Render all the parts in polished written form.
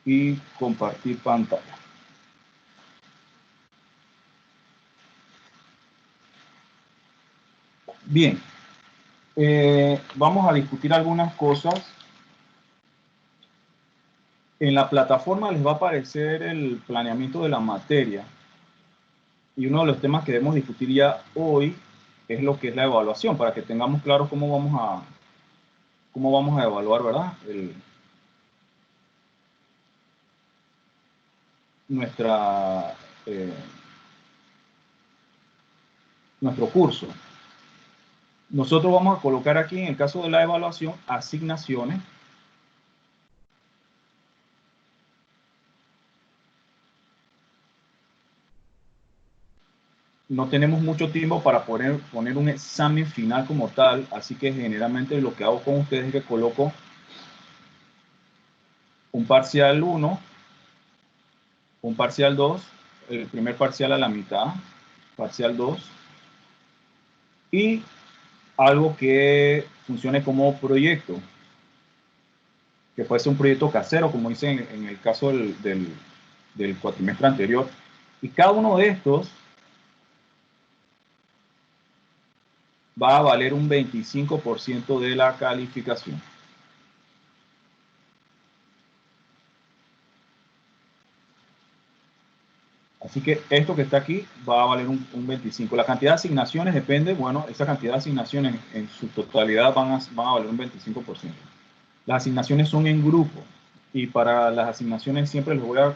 y compartir pantalla. Bien, vamos a discutir algunas cosas. En la plataforma les va a aparecer el planeamiento de la materia. Y uno de los temas que debemos discutir ya hoy es lo que es la evaluación, para que tengamos claro cómo vamos a evaluar, ¿verdad? Nuestro curso. Nosotros vamos a colocar aquí, en el caso de la evaluación, asignaciones. No tenemos mucho tiempo para poner un examen final como tal, así que generalmente lo que hago con ustedes es que coloco un parcial 1, un parcial 2, el primer parcial a la mitad, parcial 2, y algo que funcione como proyecto, que puede ser un proyecto casero, como hice en el caso del cuatrimestre anterior. Y cada uno de estos va a valer un 25% de la calificación. Así que esto que está aquí va a valer un 25%. La cantidad de asignaciones depende, bueno, esa cantidad de asignaciones en su totalidad van a valer un 25%. Las asignaciones son en grupo y para las asignaciones siempre les voy a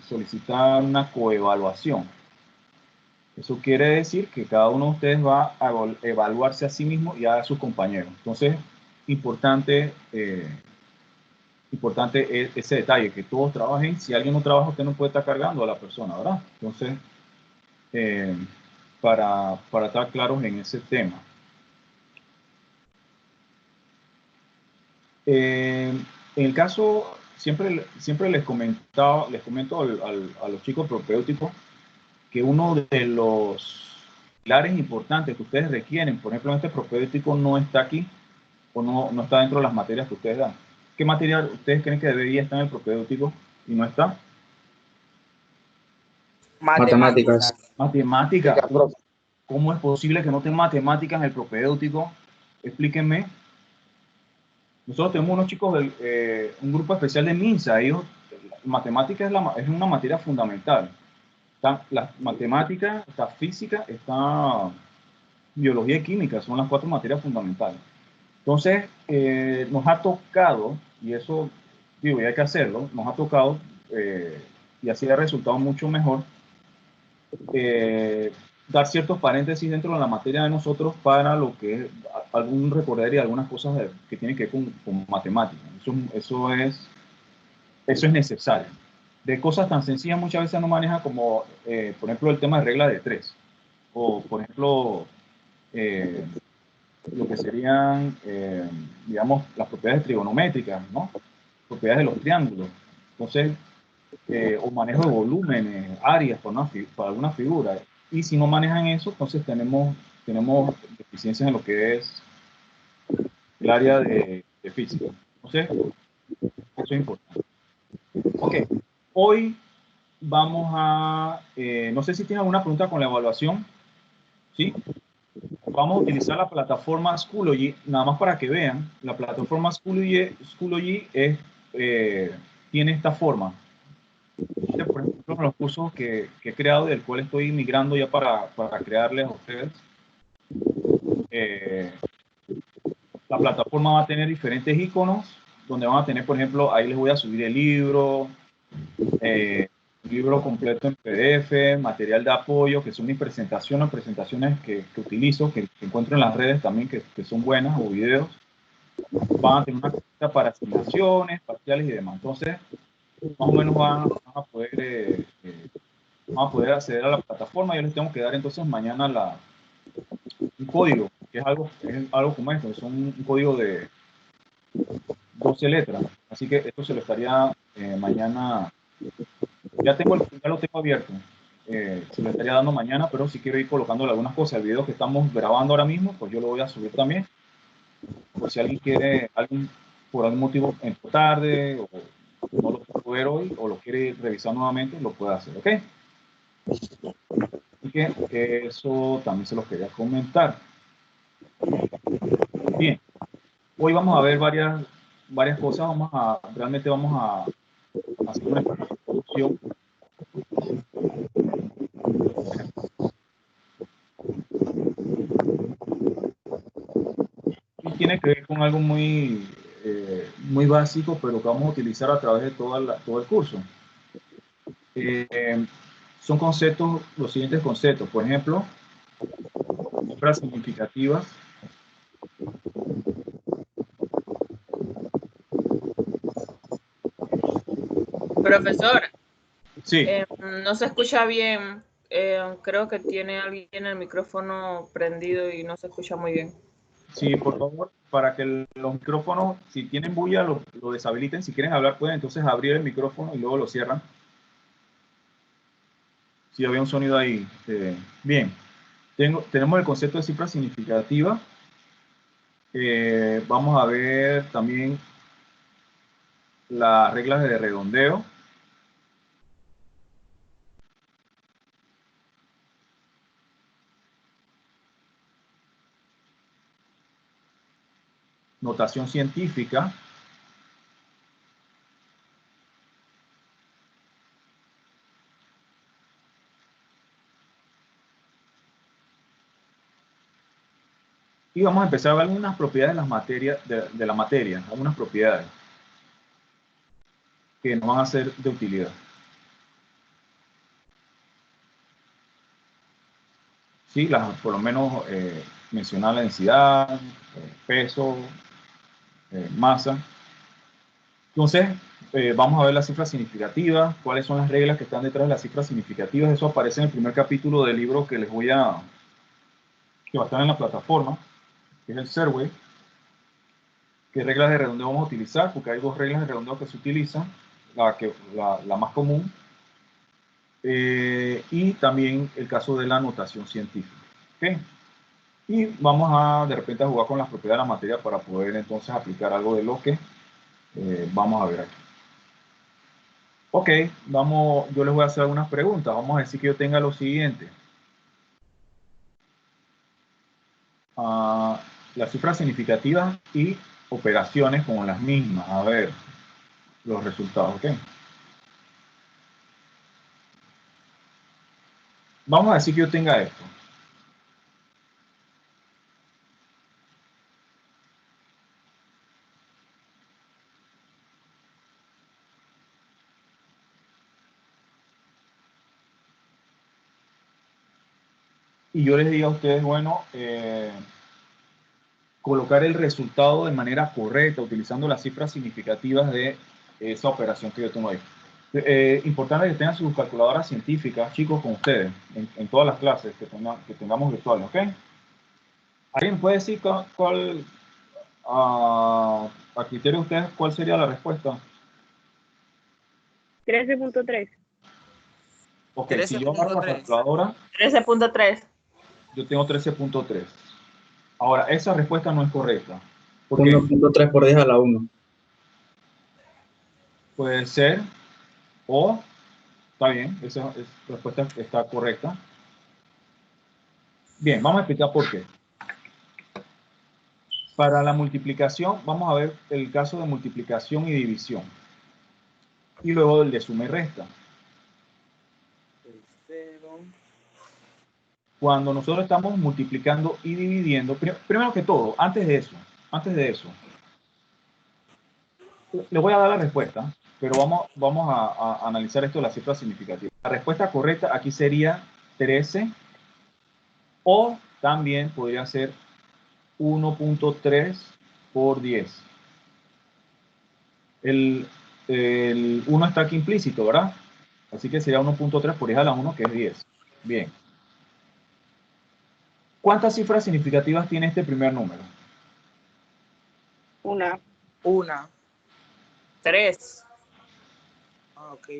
solicitar una coevaluación. Eso quiere decir que cada uno de ustedes va a evaluarse a sí mismo y a sus compañeros. Entonces, importante ese detalle, que todos trabajen. Si alguien no trabaja, usted no puede estar cargando a la persona, ¿verdad? Entonces, para estar claros en ese tema. En el caso, siempre les comento a los chicos propéuticos que uno de los pilares importantes que ustedes requieren, por ejemplo, este propéutico no está aquí o no está dentro de las materias que ustedes dan. ¿Qué materia ustedes creen que debería estar en el propéutico y no está? Matemáticas. Matemáticas. ¿Cómo es posible que no tengan matemáticas en el propéutico? Explíquenme. Nosotros tenemos unos chicos, un grupo especial de MINSA. Ellos, matemáticas es una materia fundamental. Está la matemática, está física, está biología y química. Son las 4 materias fundamentales. Entonces, nos ha tocado, y eso, digo, y hay que hacerlo, nos ha tocado, y así ha resultado mucho mejor, dar ciertos paréntesis dentro de la materia de nosotros para lo que es algún recordar y algunas cosas que tienen que ver con matemáticas. Eso es necesario. De cosas tan sencillas muchas veces no maneja como, por ejemplo, el tema de regla de 3. O, por ejemplo, lo que serían, digamos, las propiedades trigonométricas, ¿no? Propiedades de los triángulos. Entonces, o manejo de volúmenes, áreas para alguna figura. Y si no manejan eso, entonces tenemos deficiencias en lo que es el área de física. Entonces, eso es importante. Ok, hoy vamos a, no sé si tienen alguna pregunta con la evaluación, ¿sí? Vamos a utilizar la plataforma Schoology, nada más para que vean, la plataforma Schoology tiene esta forma. Por ejemplo, los cursos que he creado, del cual estoy migrando ya para crearles a ustedes, la plataforma va a tener diferentes iconos, donde van a tener, por ejemplo, ahí les voy a subir el libro completo en PDF, material de apoyo, que son mis presentaciones que utilizo, que encuentro en las redes también, que son buenas, o videos. Van a tener una cosita para asignaciones, parciales y demás. Entonces, más o menos van a poder acceder a la plataforma. Yo les tengo que dar entonces mañana un código, que es algo como esto, es un código de 12 letras. Así que esto se lo estaría mañana. Ya lo tengo abierto. Se lo estaría dando mañana, pero si quiero ir colocándole algunas cosas. El video que estamos grabando ahora mismo, pues yo lo voy a subir también. Por si alguien quiere, por algún motivo entró tarde, o no lo puede ver hoy o lo quiere revisar nuevamente, lo puede hacer, ¿ok? Así que eso también se los quería comentar. Bien, hoy vamos a ver varias cosas, realmente vamos a hacer una introducción. Y tiene que ver con algo muy básico, pero que vamos a utilizar a través de todo el curso. Son conceptos, los siguientes conceptos, por ejemplo, cifras significativas. Profesor, Sí, no se escucha bien. Creo que tiene alguien el micrófono prendido y no se escucha muy bien. sí, por favor, para que los micrófonos, si tienen bulla, lo deshabiliten. Si quieren hablar, pueden entonces abrir el micrófono y luego lo cierran. Si había un sonido ahí. Bien, tenemos el concepto de cifra significativa. Vamos a ver también las reglas de redondeo. Notación científica. Y vamos a empezar a ver algunas propiedades de la materia, algunas propiedades que nos van a ser de utilidad. Sí, por lo menos mencionar la densidad, peso, masa. Entonces, vamos a ver las cifras significativas, cuáles son las reglas que están detrás de las cifras significativas. Eso aparece en el primer capítulo del libro que que va a estar en la plataforma, que es el Survey. ¿Qué reglas de redondeo vamos a utilizar? Porque hay dos reglas de redondeo que se utilizan, la más común, y también el caso de la notación científica. ¿Okay? Y vamos de repente a jugar con las propiedades de la materia para poder entonces aplicar algo de lo que vamos a ver aquí. Ok, yo les voy a hacer algunas preguntas. Vamos a decir que yo tenga lo siguiente. Las cifras significativas y operaciones como las mismas. A ver, los resultados, ¿ok? Vamos a decir que yo tenga esto. Y yo les diga a ustedes, bueno, colocar el resultado de manera correcta, utilizando las cifras significativas de esa operación que yo tengo ahí. Importante que tengan sus calculadoras científicas, chicos, con ustedes, en todas las clases que tengamos virtuales, ¿ok? ¿Alguien puede decir a criterio de ustedes cuál sería la respuesta? 13.3. Ok, si yo agarro la calculadora, 13.3. yo tengo 13.3. Ahora, esa respuesta no es correcta. ¿Por qué? 1.3 por 10 a la 1. Puede ser, o, está bien, esa respuesta está correcta. Bien, vamos a explicar por qué. Para la multiplicación, vamos a ver el caso de multiplicación y división. Y luego el de suma y resta. Cuando nosotros estamos multiplicando y dividiendo, primero que todo, antes de eso, les voy a dar la respuesta, pero vamos a analizar esto de las cifras significativas. La respuesta correcta aquí sería 13, o también podría ser 1.3 por 10. El 1 está aquí implícito, ¿verdad? Así que sería 1.3 por 10 a la 1, que es 10. Bien. ¿Cuántas cifras significativas tiene este primer número? Una. 3.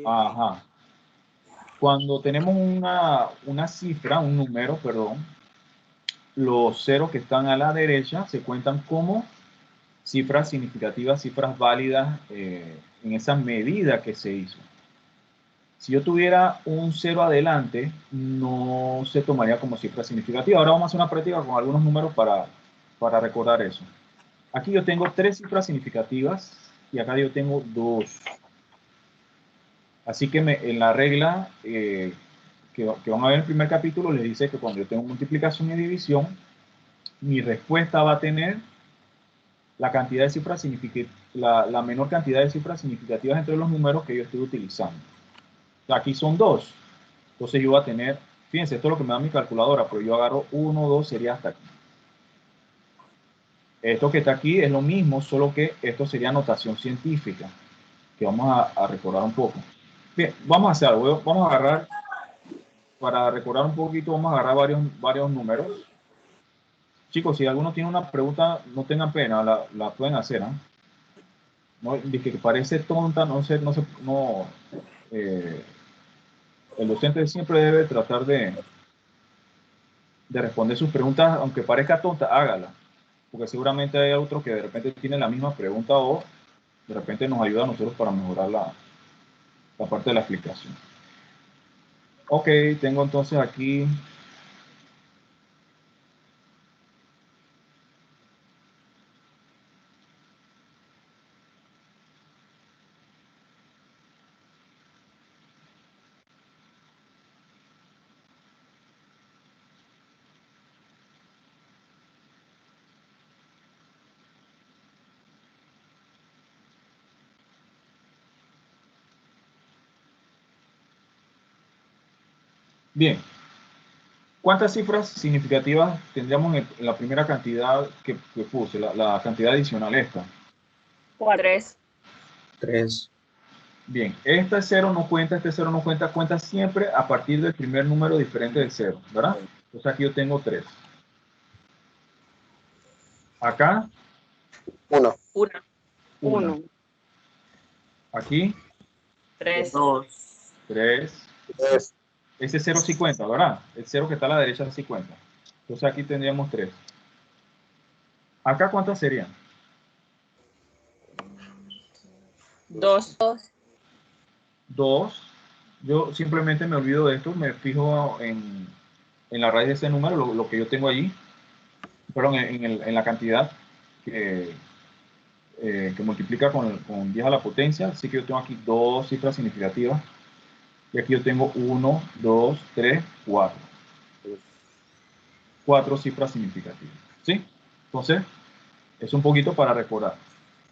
Ajá. Cuando tenemos una cifra, un número, perdón, los ceros que están a la derecha se cuentan como cifras significativas, cifras válidas en esa medida que se hizo. Si yo tuviera un 0 adelante, no se tomaría como cifra significativa. Ahora vamos a hacer una práctica con algunos números para recordar eso. Aquí yo tengo 3 cifras significativas y acá yo tengo 2. Así que en la regla que van a ver en el primer capítulo les dice que cuando yo tengo multiplicación y división, mi respuesta va a tener la cantidad de cifras significativas, la menor cantidad de cifras significativas entre los números que yo estoy utilizando. O sea, aquí son 2. Entonces yo voy a tener, fíjense, esto es lo que me da mi calculadora, pero yo agarro 1, 2, sería hasta aquí. Esto que está aquí es lo mismo, solo que esto sería notación científica, que vamos a recordar un poco. Bien, vamos a hacer algo, vamos a agarrar, para recordar un poquito, vamos a agarrar varios números. Chicos, si alguno tiene una pregunta, no tengan pena, la pueden hacer, ¿eh? No, de que parece tonta, el docente siempre debe tratar de responder sus preguntas, aunque parezca tonta, hágala, porque seguramente hay otro que de repente tiene la misma pregunta o de repente nos ayuda a nosotros para mejorar la parte de la explicación. Ok, tengo entonces aquí bien. ¿Cuántas cifras significativas tendríamos en la primera cantidad que puse, la cantidad adicional esta? 3. 3. Bien, este 0 no cuenta, cuenta siempre a partir del primer número diferente del 0, ¿verdad? Entonces aquí yo tengo 3. Acá, 1. 1. Aquí, 3. 3. 3. Ese 0 sí cuenta, ¿verdad? El 0 que está a la derecha sí cuenta. Entonces aquí tendríamos 3. ¿Acá cuántas serían? 2. 2. Yo simplemente me olvido de esto, me fijo en la raíz de ese número, lo que yo tengo allí, perdón, en la cantidad que multiplica con 10 a la potencia. Así que yo tengo aquí 2 cifras significativas. Y aquí yo tengo 1, 2, 3, 4. 4 cifras significativas. ¿Sí? Entonces, es un poquito para recordar.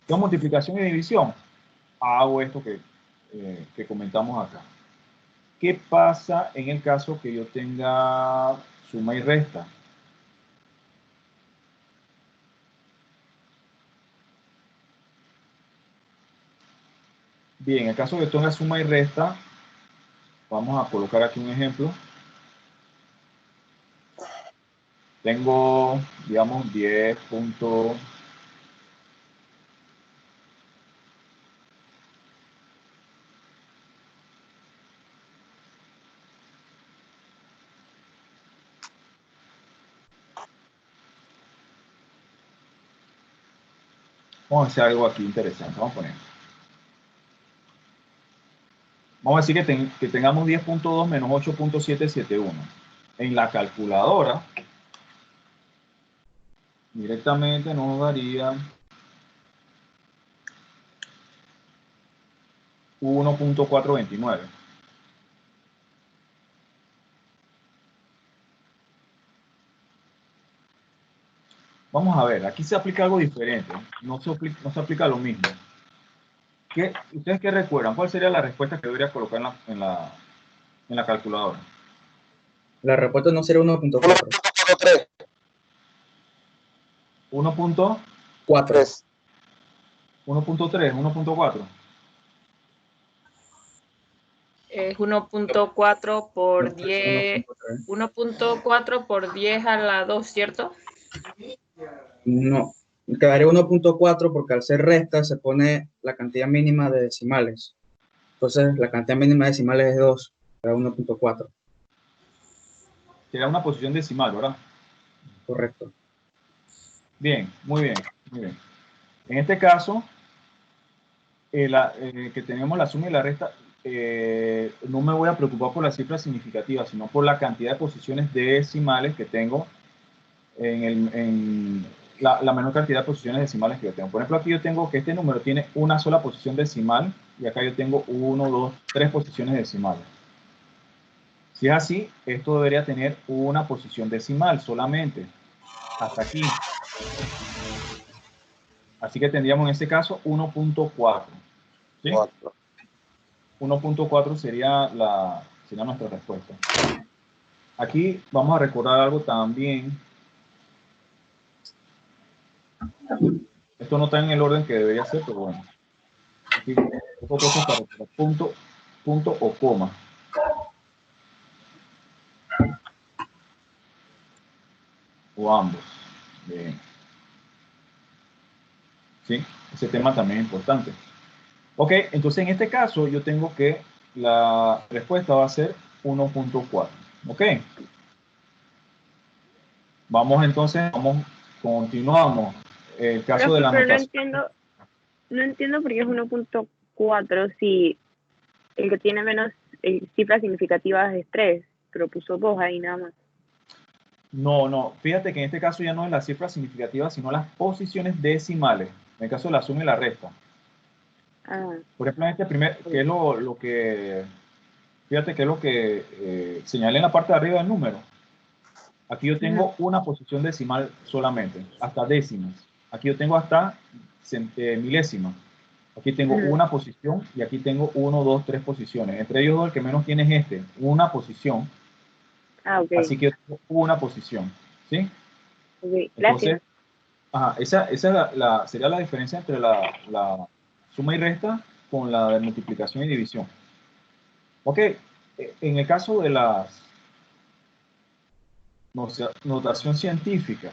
Con multiplicación y división, hago esto que comentamos acá. ¿Qué pasa en el caso que yo tenga suma y resta? Bien, en el caso que tenga suma y resta, vamos a colocar aquí un ejemplo. Tengo, digamos, 10. Vamos a hacer algo aquí interesante. Vamos a poner. Vamos a decir que tengamos 10.2 menos 8.771. En la calculadora, directamente nos daría 1.429. Vamos a ver, aquí se aplica algo diferente. No se aplica lo mismo. ¿Ustedes qué recuerdan? ¿Cuál sería la respuesta que debería colocar en la calculadora? La respuesta no será 1.4. 1.4. 1.3, 1.4. Es 1.4 por 10. 1.3. 1.4 por 10 a la 2, ¿cierto? No, quedaría 1.4 porque al ser resta se pone la cantidad mínima de decimales. Entonces la cantidad mínima de decimales es 2, queda 1.4. Sería una posición decimal, ¿verdad? Correcto. Bien, muy bien, muy bien. En este caso, que tenemos la suma y la resta, no me voy a preocupar por la cifra significativa, sino por la cantidad de posiciones decimales que tengo en la menor cantidad de posiciones decimales que yo tengo. Por ejemplo, aquí yo tengo que este número tiene una sola posición decimal y acá yo tengo 1, 2, 3 posiciones decimales. Si es así, esto debería tener una posición decimal solamente, hasta aquí. Así que tendríamos en este caso 1.4. ¿Sí? 1.4 sería nuestra respuesta. Aquí vamos a recordar algo también. Esto no está en el orden que debería ser, pero bueno. Aquí tengo cosas para recordar. Punto o coma. O ambos. Bien. ¿Sí? Ese tema también es importante. Ok, entonces en este caso yo tengo que la respuesta va a ser 1.4. Ok. Vamos entonces, continuamos. El caso de la Pero notación. no entiendo por qué es 1.4 si el que tiene menos cifras significativas es 3, pero puso 2 ahí nada más. No, fíjate que en este caso ya no es la cifra significativa, sino las posiciones decimales, en el caso de la suma y la resta. Ah. Por ejemplo, en este primer, que es lo que, fíjate que es lo que señalé en la parte de arriba del número. Aquí yo tengo una posición decimal solamente, hasta décimas. Aquí yo tengo hasta milésimas. Aquí tengo una posición y aquí tengo 1, 2, 3 posiciones. Entre ellos dos, el que menos tiene es este, una posición. Ah, ok. Así que yo tengo una posición. ¿Sí? Okay. Entonces, Gracias. esa sería la diferencia entre la suma y resta con la de multiplicación y división. Ok, en el caso de la notación científica,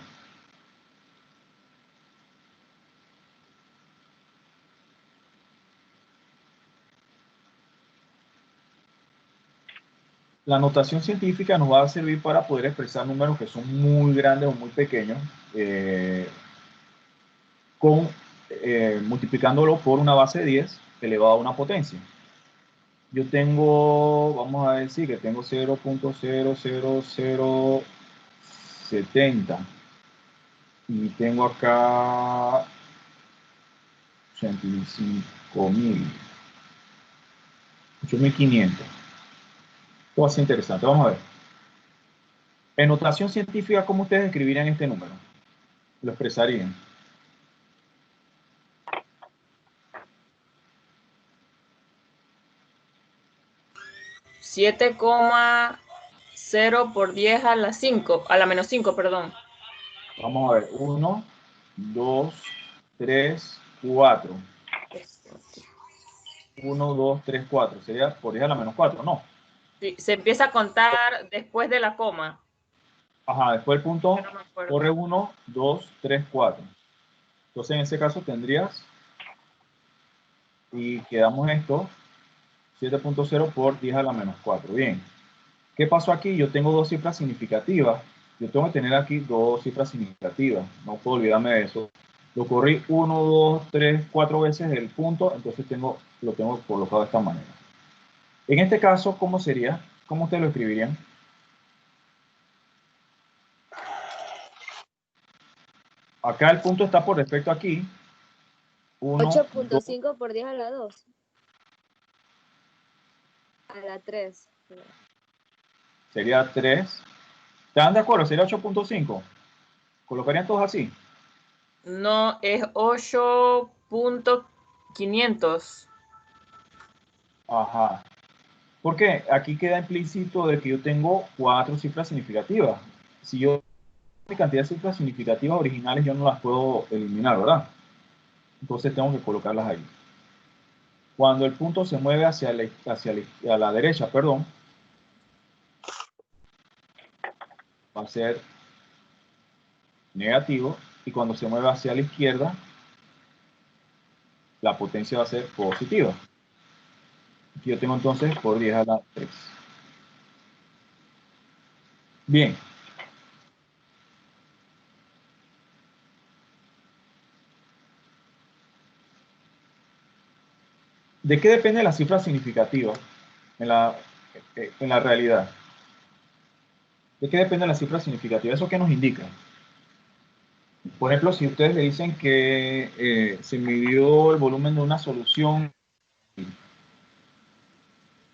la notación científica nos va a servir para poder expresar números que son muy grandes o muy pequeños, multiplicándolo por una base de 10 elevado a una potencia. Yo tengo, vamos a decir que tengo 0.00070 y tengo acá 85.000, 8.500. Esto va a ser interesante, vamos a ver. En notación científica, ¿cómo ustedes escribirían este número? Lo expresarían. Siete coma cero por 10 a la 5, a la menos 5, perdón. Vamos a ver, 1, 2, 3, 4. 1, 2, 3, 4. Sería por 10 a la menos 4, ¿no? Sí, se empieza a contar después de la coma. Ajá, después el punto No me acuerdo. corre 1, 2, 3, 4. Entonces en ese caso tendrías, y quedamos esto, 7.0 por 10 a la menos 4. Bien. ¿Qué pasó aquí? Yo tengo dos cifras significativas. Yo tengo que tener aquí dos cifras significativas. No puedo olvidarme de eso. Lo corrí 1, 2, 3, 4 veces el punto, entonces lo tengo colocado de esta manera. En este caso, ¿cómo sería? ¿Cómo ustedes lo escribirían? Acá el punto está por respecto aquí. 1, 2, 8.5 por 10 a la 2. A la 3. sería 3. ¿Están de acuerdo? Sería 8.5. ¿Colocarían todos así? No, es 8.500. Ajá. ¿Por qué? Aquí queda implícito de que yo tengo 4 cifras significativas. Si yo mi cantidad de cifras significativas originales yo no las puedo eliminar, ¿verdad? Entonces tengo que colocarlas ahí. Cuando el punto se mueve a la derecha, perdón, va a ser negativo, y cuando se mueve hacia la izquierda, la potencia va a ser positiva. Aquí yo tengo entonces por 10 a la 3. Bien. ¿De qué depende la cifra significativa en la realidad? ¿De qué depende la cifra significativa? ¿Eso qué nos indica? Por ejemplo, si ustedes le dicen que se midió el volumen de una solución,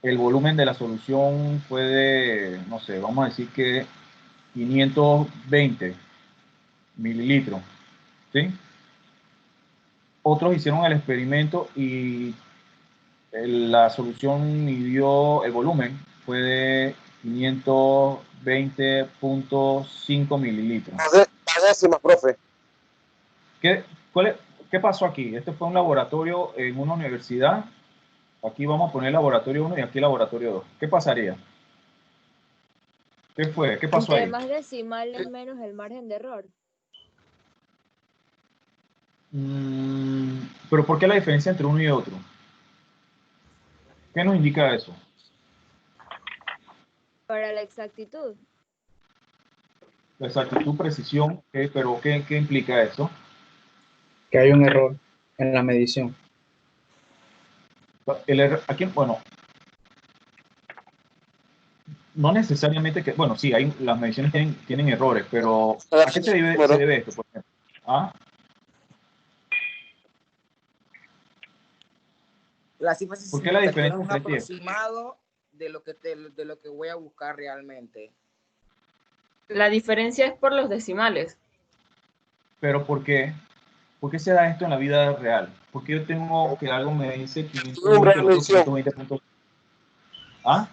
el volumen de la solución fue de, no sé, vamos a decir que 520 mililitros, ¿sí? Otros hicieron el experimento y la solución midió el volumen, fue de 520.5 mililitros. Las décimas, profe. ¿Qué, ¿Qué pasó aquí? Este fue un laboratorio en una universidad. Aquí vamos a poner laboratorio 1 y aquí laboratorio 2. ¿Qué pasaría? ¿Qué fue? ¿Qué pasó Entre ahí? más decimales, menos el margen de error. Pero ¿por qué la diferencia entre uno y otro? ¿Qué nos indica eso? Para la exactitud. La exactitud, precisión, pero ¿qué implica eso? Que hay un error en la medición. Aquí, bueno, no necesariamente que, bueno, sí, las mediciones tienen errores, pero ¿a qué se debe esto, por ejemplo? ¿Ah? La cifra ¿Por qué la significativa es diferencia un entre ti? aproximado de lo que voy a buscar realmente. La diferencia es por los decimales. Pero ¿por qué? ¿Por qué se da esto en la vida real? ¿Por qué yo tengo que algo me dice 520 y el otro 520 ¿Ah?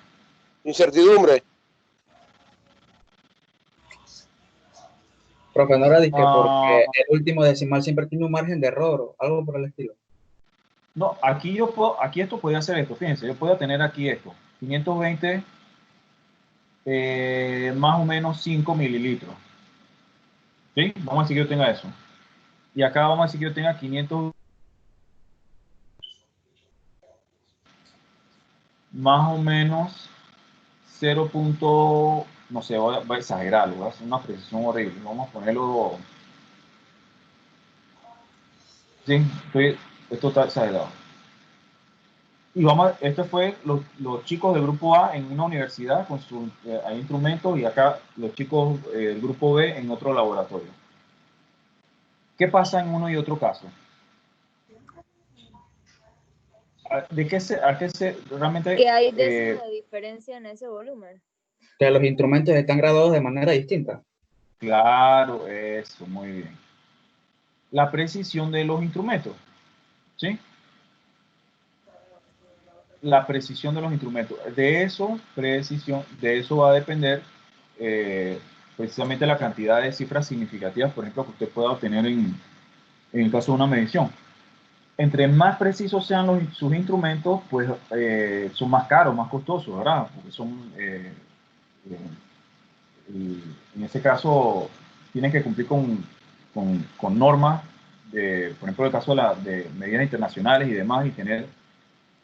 Incertidumbre. Profe, no era de que Ah, porque el último decimal siempre tiene un margen de error o algo por el estilo. no, aquí esto podría ser esto, fíjense, yo puedo tener aquí esto, 520 más o menos 5 mililitros, ¿sí? Vamos a decir que yo tenga eso. Y acá vamos a decir que yo tenga 500 más o menos 0. No sé, voy a exagerarlo, voy a hacer una precisión horrible, vamos a ponerlo, sí, esto está exagerado. Y esto fue los chicos del grupo A en una universidad con sus instrumentos y acá los chicos del grupo B en otro laboratorio. ¿Qué pasa en uno y otro caso? ¿A qué se realmente? Que hay décimas de diferencia en ese volumen. Que los instrumentos están graduados de manera distinta. Claro, eso, muy bien. La precisión de los instrumentos, ¿sí? La precisión de los instrumentos. De eso va a depender precisamente la cantidad de cifras significativas, por ejemplo, que usted pueda obtener en el caso de una medición. Entre más precisos sean sus instrumentos, pues son más caros, más costosos, ¿verdad? Porque son, en ese caso, tienen que cumplir con normas, por ejemplo, el caso de medidas internacionales y demás, y tener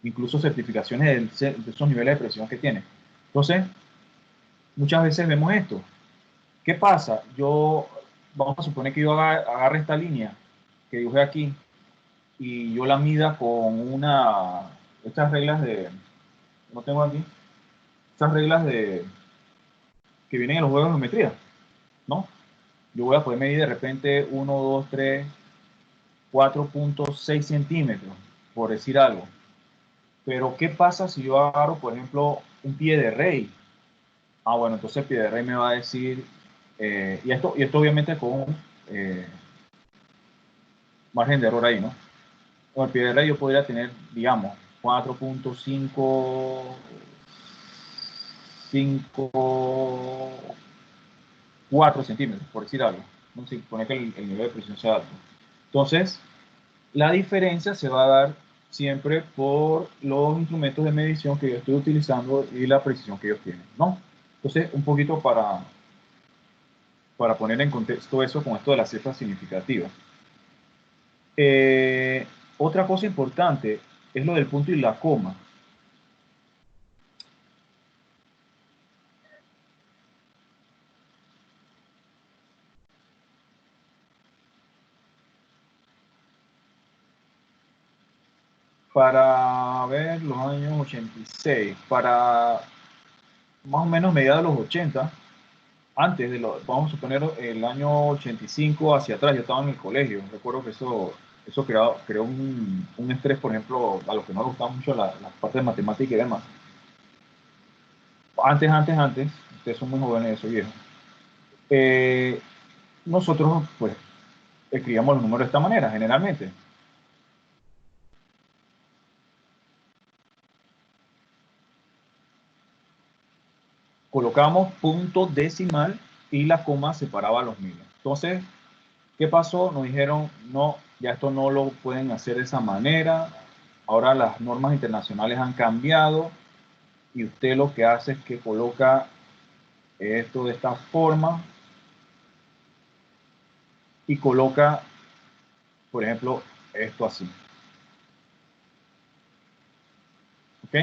incluso certificaciones de esos niveles de precisión que tienen. Entonces, muchas veces vemos esto. ¿Qué pasa? Vamos a suponer que yo agarre esta línea que dibujé aquí y yo la mida con estas reglas no tengo aquí, estas reglas que vienen en los juegos de geometría, ¿no? Yo voy a poder medir de repente 1, 2, 3, 4.6 centímetros, por decir algo. Pero, ¿qué pasa si yo agarro, por ejemplo, un pie de rey? Ah, bueno, entonces el pie de rey me va a decir, y esto obviamente con un margen de error ahí, ¿no? Con el pie de rey yo podría tener, digamos, 4.5, 4 centímetros, por decir algo. ¿No? Si pone que el nivel de precisión sea alto. Entonces, la diferencia se va a dar siempre por los instrumentos de medición que yo estoy utilizando y la precisión que ellos tienen, ¿no? Entonces, un poquito para poner en contexto eso con esto de las cifras significativas. Otra cosa importante es lo del punto y la coma. para ver los años 86, para más o menos mediados de los 80, antes de lo, vamos a suponer el año 85 hacia atrás, yo estaba en el colegio. Recuerdo que eso creó un estrés, por ejemplo, a los que no les gustaba mucho la parte de matemática y demás. Antes, ustedes son muy jóvenes, eso viejo. Nosotros, pues, escribíamos los números de esta manera, generalmente. Colocamos punto decimal y la coma separaba los miles. Entonces, ¿qué pasó? Nos dijeron, no, ya esto no lo pueden hacer de esa manera. Ahora las normas internacionales han cambiado y usted lo que hace es que coloca esto de esta forma y coloca, por ejemplo, esto así. ¿Ok?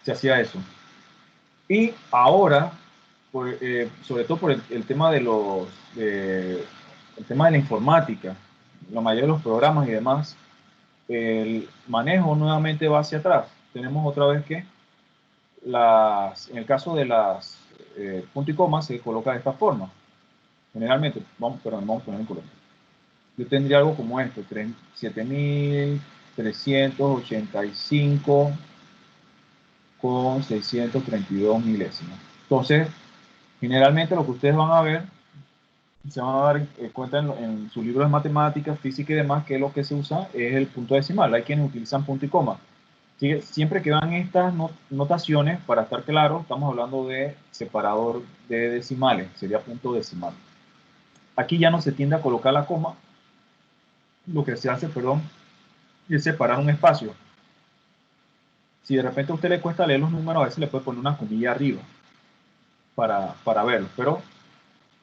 Se hacía eso. Y ahora, sobre todo por el tema de el tema de la informática, la mayoría de los programas y demás, el manejo nuevamente va hacia atrás. Tenemos otra vez que en el caso de las punto y coma se coloca de esta forma. Generalmente, vamos a poner en color. Yo tendría algo como esto, 7.385 con 632 milésimas. Entonces, generalmente lo que ustedes van a ver, se van a dar cuenta en sus libros de matemáticas, física y demás, que lo que se usa es el punto decimal. Hay quienes utilizan punto y coma. Siempre que van estas notaciones, para estar claro, estamos hablando de separador de decimales, sería punto decimal. Aquí ya no se tiende a colocar la coma, lo que se hace, perdón, es separar un espacio. Si de repente a usted le cuesta leer los números, a veces le puede poner una comilla arriba para verlo, pero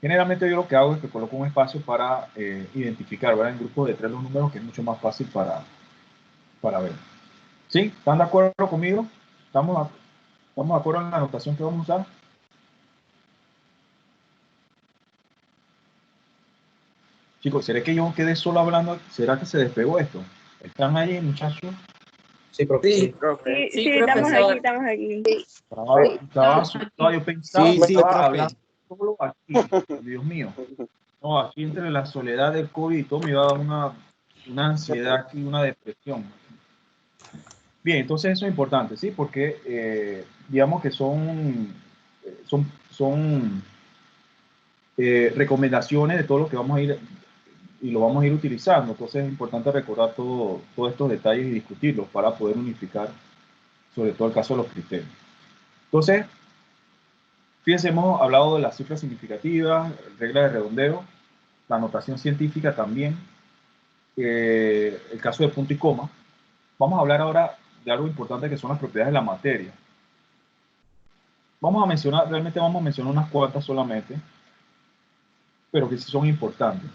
generalmente yo lo que hago es que coloco un espacio para identificar, ¿verdad? En grupos de 3 los números, que es mucho más fácil para ver. ¿Sí? ¿Están de acuerdo conmigo? ¿Estamos de acuerdo en la anotación que vamos a usar? Chicos, ¿será que yo quedé solo hablando? ¿Será que se despegó esto? ¿Están ahí, muchachos? Sí, profe. Sí, Sí. profe. Sí, Sí, estamos profesor. aquí, estamos aquí. Estaba asustado, yo pensaba Sí, que sí, estaba profe. hablando solo aquí. Dios mío. No, aquí entre la soledad del COVID y todo me iba a dar una ansiedad aquí, una depresión. Bien, entonces eso es importante, ¿sí? Porque digamos que son recomendaciones de todo lo que vamos a ir y lo vamos a ir utilizando. Entonces es importante recordar todos estos detalles y discutirlos para poder unificar, sobre todo el caso de los criterios. Entonces, fíjense, hemos hablado de las cifras significativas, reglas de redondeo, la notación científica también, el caso de punto y coma. Vamos a hablar ahora de algo importante que son las propiedades de la materia. Realmente vamos a mencionar unas cuantas solamente, pero que sí son importantes.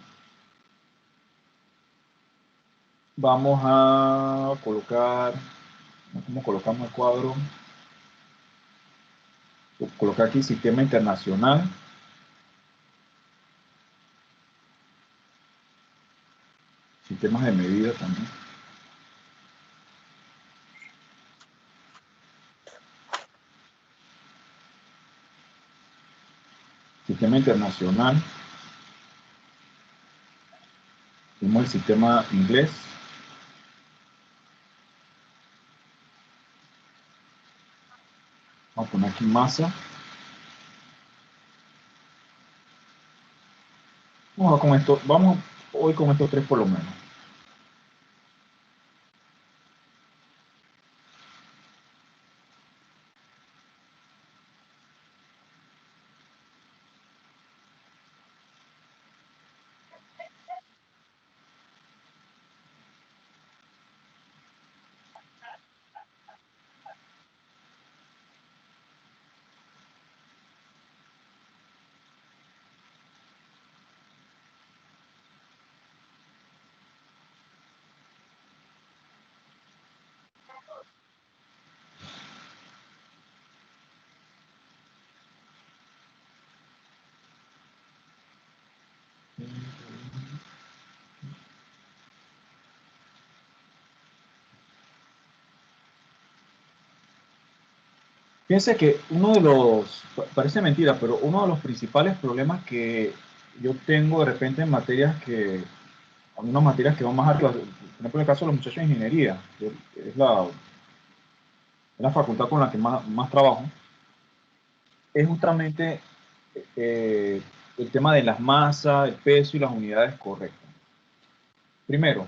Vamos a colocar, ¿cómo colocamos el cuadro? Colocar aquí sistema internacional. Sistemas de medida también. Sistema internacional. Tenemos el sistema inglés. Vamos a poner aquí masa. Vamos hoy con estos tres por lo menos. Fíjense que uno de los, parece mentira, pero uno de los principales problemas que yo tengo de repente en materias que, algunas materias que van más arriba, por ejemplo, en el caso de los muchachos de ingeniería, que es la facultad con la que más trabajo, es justamente eh, el tema de las masas, el peso y las unidades correctas. Primero,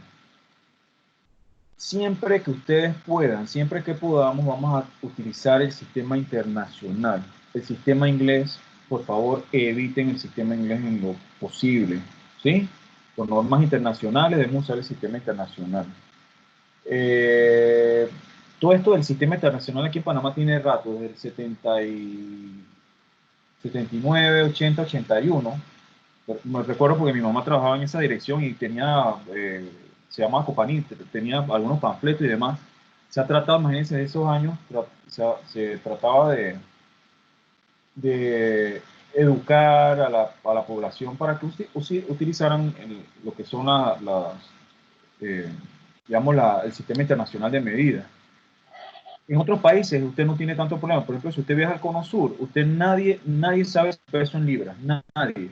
siempre que ustedes puedan, siempre que podamos, vamos a utilizar el sistema internacional. El sistema inglés, por favor, eviten el sistema inglés en lo posible, ¿sí? Por normas internacionales debemos usar el sistema internacional. Todo esto del sistema internacional aquí en Panamá tiene rato, desde el 79, 80, 81. Me recuerdo porque mi mamá trabajaba en esa dirección y tenía, se llamaba Copanit, tenía algunos panfletos y demás. Se ha tratado, imagínense, de esos años, se trataba de educar a la población para que utilizaran lo que son eh, digamos, el sistema internacional de medidas. En otros países usted no tiene tanto problema. Por ejemplo, si usted viaja al Cono Sur, nadie sabe su peso en libras. Nadie.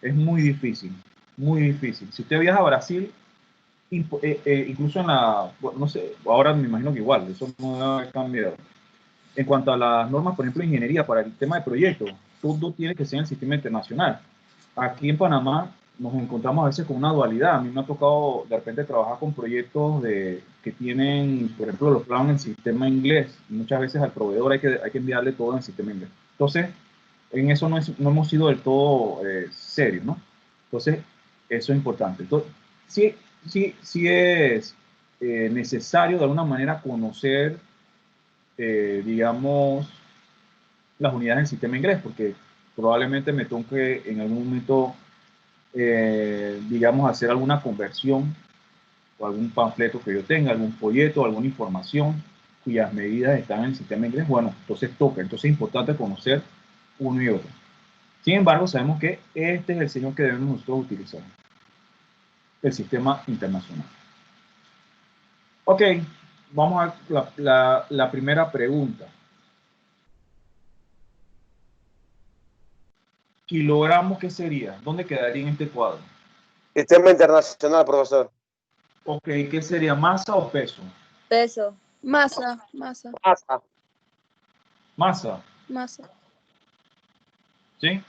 Es muy difícil. Muy difícil. Si usted viaja a Brasil, incluso bueno, no sé, ahora me imagino que igual, eso no ha cambiado. En cuanto a las normas, por ejemplo, de ingeniería para el tema de proyectos, todo tiene que ser en el sistema internacional. Aquí en Panamá nos encontramos a veces con una dualidad. A mí me ha tocado de repente trabajar con proyectos que tienen, por ejemplo, los planos en el sistema inglés. Y muchas veces al proveedor hay que enviarle todo en el sistema inglés. Entonces, en eso no hemos sido del todo serios, ¿no? Entonces, eso es importante. Entonces, sí es necesario de alguna manera conocer, digamos, las unidades del sistema inglés, porque probablemente me toque en algún momento, digamos, hacer alguna conversión o algún panfleto que yo tenga, algún folleto, alguna información cuyas medidas están en el sistema inglés. Bueno, entonces entonces es importante conocer uno y otro. Sin embargo, sabemos que este es el señor que debemos nosotros utilizar, el sistema internacional. Ok, vamos a la primera pregunta. Kilogramos, ¿qué sería? ¿Dónde quedaría en este cuadro? Sistema internacional, profesor. Ok, ¿qué sería? ¿Masa o peso? Peso. Masa. Masa. Masa. Masa. ¿Sí?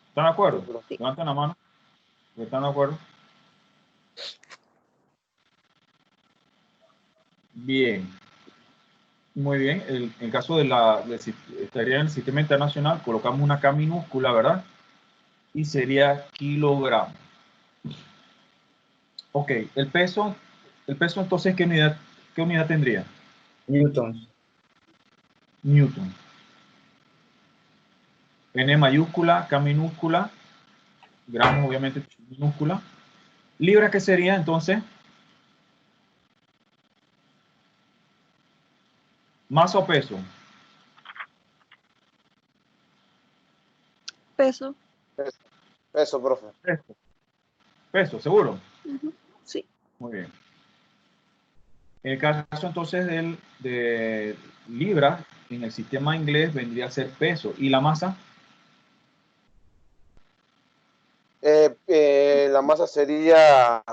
¿Están de acuerdo? Sí. Levanten la mano. ¿Están de acuerdo? Bien. Muy bien. En caso estaría en el sistema internacional, colocamos una K minúscula, ¿verdad? Y sería kilogramo. Ok, el peso entonces, ¿qué unidad tendría? Newtons. Newton. N mayúscula, K minúscula, gramos obviamente minúscula. ¿Libra qué sería entonces? ¿Masa o peso? Peso. Eso, profe. Peso. Peso, ¿seguro? Sí. Muy bien. En el caso entonces de libra, en el sistema inglés vendría a ser peso. ¿Y la masa? La masa sería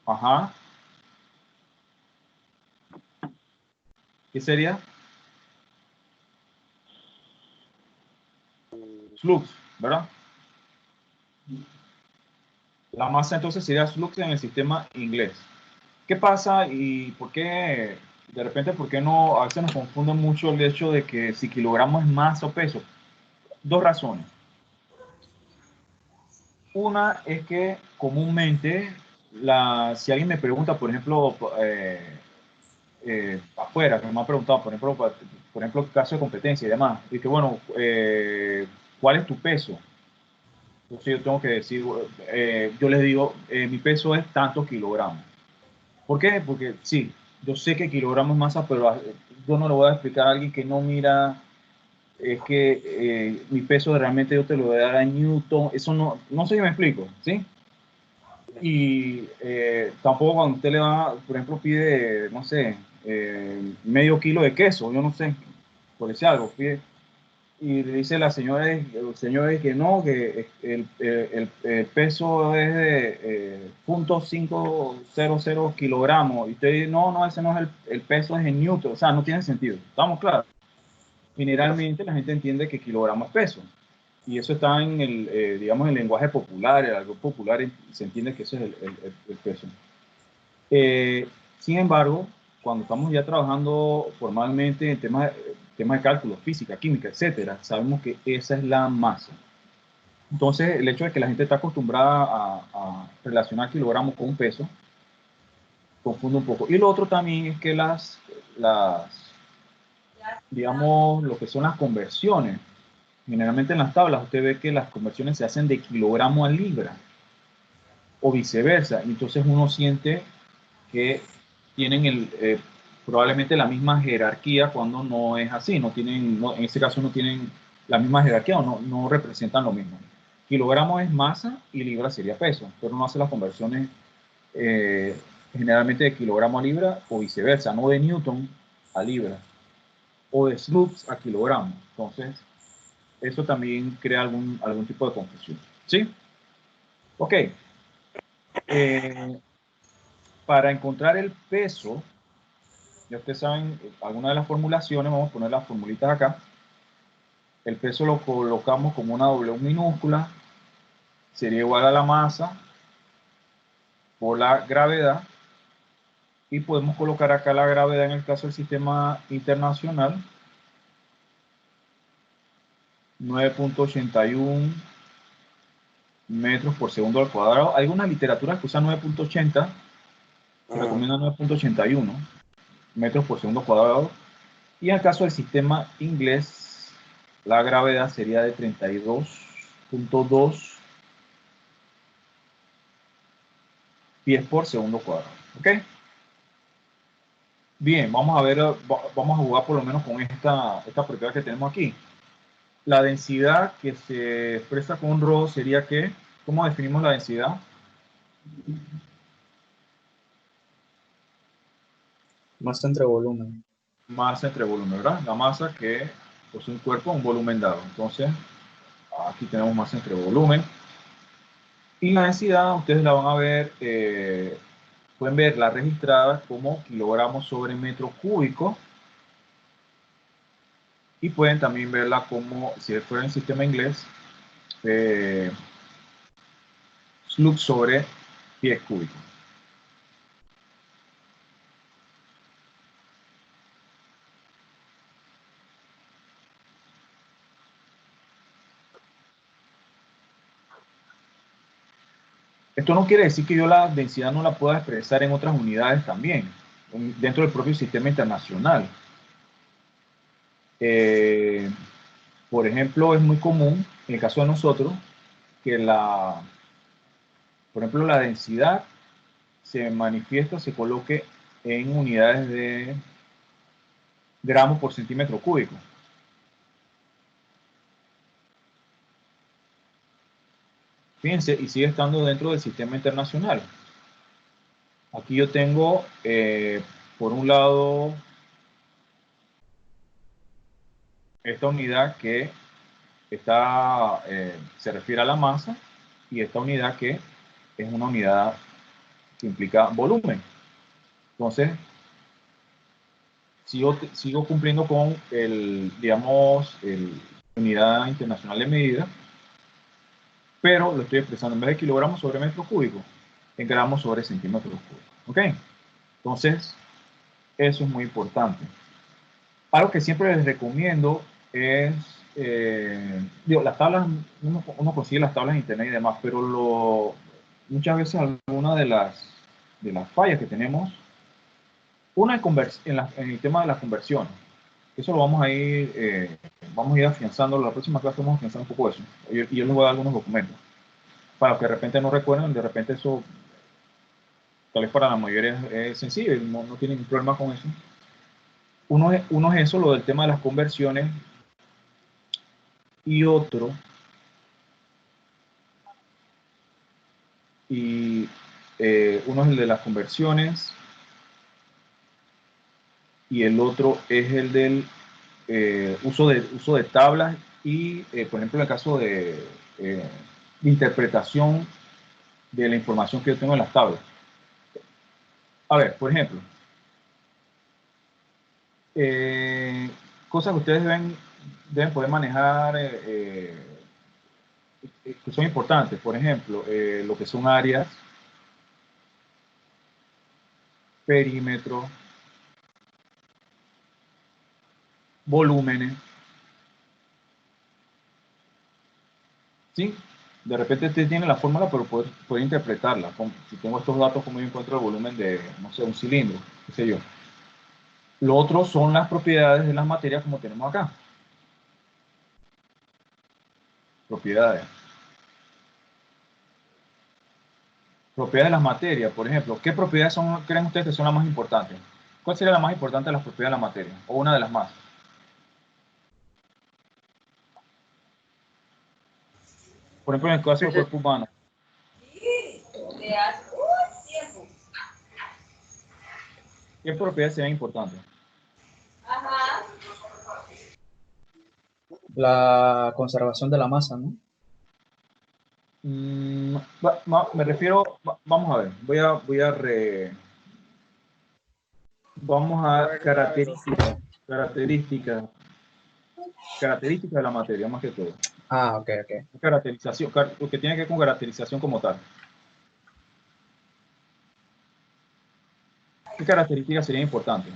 Ajá. ¿Qué sería? Flux, ¿verdad? La masa entonces sería flux en el sistema inglés. ¿Qué pasa y por qué, de repente, por qué no, a veces nos confunde mucho el hecho de que si kilogramos es masa o peso? Dos razones. Una es que comúnmente, si alguien me pregunta, por ejemplo, afuera, que me ha preguntado, por ejemplo, caso de competencia y demás, y que bueno, ¿cuál es tu peso? Entonces yo tengo que decir, yo les digo, mi peso es tantos kilogramos. ¿Por qué? Porque sí, yo sé que kilogramos es masa, pero yo no le voy a explicar a alguien que no mira, es que mi peso realmente yo te lo voy a dar a Newton, eso no sé si me explico, ¿sí? Y tampoco cuando usted le va, por ejemplo, pide, no sé, medio kilo de queso, yo no sé, por decir algo, pide, y le dice la señora, el señor que no, que el peso es de 0.500 kilogramos, y usted dice, no, no, ese no es el peso, es en newton, o sea, no tiene sentido, ¿estamos claros? Generalmente la gente entiende que kilogramo es peso. Y eso está en el, digamos, en el lenguaje popular, el algo popular, se entiende que ese es el peso. Sin embargo, cuando estamos ya trabajando formalmente en temas de cálculo, física, química, etcétera, sabemos que esa es la masa. Entonces, el hecho de que la gente está acostumbrada a relacionar kilogramos con un peso, confunde un poco. Y lo otro también es que digamos, lo que son las conversiones, generalmente en las tablas usted ve que las conversiones se hacen de kilogramo a libra o viceversa. Entonces uno siente que tienen probablemente la misma jerarquía cuando no es así. No tienen, en este caso no tienen la misma jerarquía o no representan lo mismo. Kilogramo es masa y libra sería peso, pero uno hace las conversiones generalmente de kilogramo a libra o viceversa, no de newton a libra o de slugs a kilogramo. Entonces, eso también crea algún tipo de confusión. ¿Sí? Ok. Para encontrar el peso, ya ustedes saben, alguna de las formulaciones, vamos a poner las formulitas acá. El peso lo colocamos como una W minúscula, sería igual a la masa por la gravedad, y podemos colocar acá la gravedad en el caso del sistema internacional, 9.81 metros por segundo al cuadrado. Hay algunas literaturas que usan 9.80, se recomienda 9.81 metros por segundo cuadrado, y en el caso del sistema inglés, la gravedad sería de 32.2 pies por segundo cuadrado. ¿Ok? Bien, vamos a ver, vamos a jugar por lo menos con esta propiedad que tenemos aquí. La densidad que se expresa con ρ sería que, ¿cómo definimos la densidad? Masa entre volumen. Masa entre volumen, ¿verdad? La masa que posee un cuerpo, un volumen dado. Entonces, aquí tenemos masa entre volumen. Y la densidad, ustedes la van a ver, pueden verla registrada como kilogramos sobre metro cúbico. Y pueden también verla como, si fuera en sistema inglés, slug sobre pies cúbicos. Esto no quiere decir que yo la densidad no la pueda expresar en otras unidades también, dentro del propio sistema internacional. Por ejemplo, es muy común, en el caso de nosotros, que por ejemplo, la densidad se manifiesta, se coloque en unidades de gramos por centímetro cúbico. Fíjense, y sigue estando dentro del sistema internacional. Aquí yo tengo, por un lado, esta unidad que se refiere a la masa, y esta unidad que es una unidad que implica volumen. Entonces, sigo cumpliendo con digamos, la unidad internacional de medida, pero lo estoy expresando en vez de kilogramos sobre metro cúbico, en gramos sobre centímetros cúbicos. ¿Ok? Entonces, eso es muy importante. Algo que siempre les recomiendo es, las tablas, uno consigue las tablas en internet y demás, pero muchas veces alguna de las fallas que tenemos, una en el tema de las conversiones, eso lo vamos a ir afianzando, la próxima clase vamos a afianzar un poco eso, y yo les voy a dar algunos documentos, para que de repente no recuerden, de repente eso, tal vez para la mayoría es sencillo, y no tienen ningún problema con eso. Uno es eso, lo del tema de las conversiones, y otro y uno es el de las conversiones y el otro es el del uso de tablas y, por ejemplo, en el caso de interpretación de la información que yo tengo en las tablas. A ver, por ejemplo, cosas que ustedes deben poder manejar que son importantes. Por ejemplo, lo que son áreas, perímetro, volúmenes. ¿Sí? De repente usted tiene la fórmula, pero puede interpretarla. Si tengo estos datos, ¿cómo yo encuentro el volumen de, no sé, un cilindro? ¿Qué sé yo? Lo otro son las propiedades de las materias como tenemos acá. Propiedades. Propiedades de las materias, por ejemplo. ¿Qué propiedades creen ustedes que son las más importantes? ¿Cuál sería la más importante de las propiedades de la materia? O una de las más. Por ejemplo, en el caso del cuerpo humano. ¿Qué propiedades serían importantes? La conservación de la masa, ¿no? Me refiero, vamos a ver, vamos a características de la materia, más que todo. Ah, ok, ok. Caracterización, lo que tiene que ver con caracterización como tal. ¿Qué características serían importantes?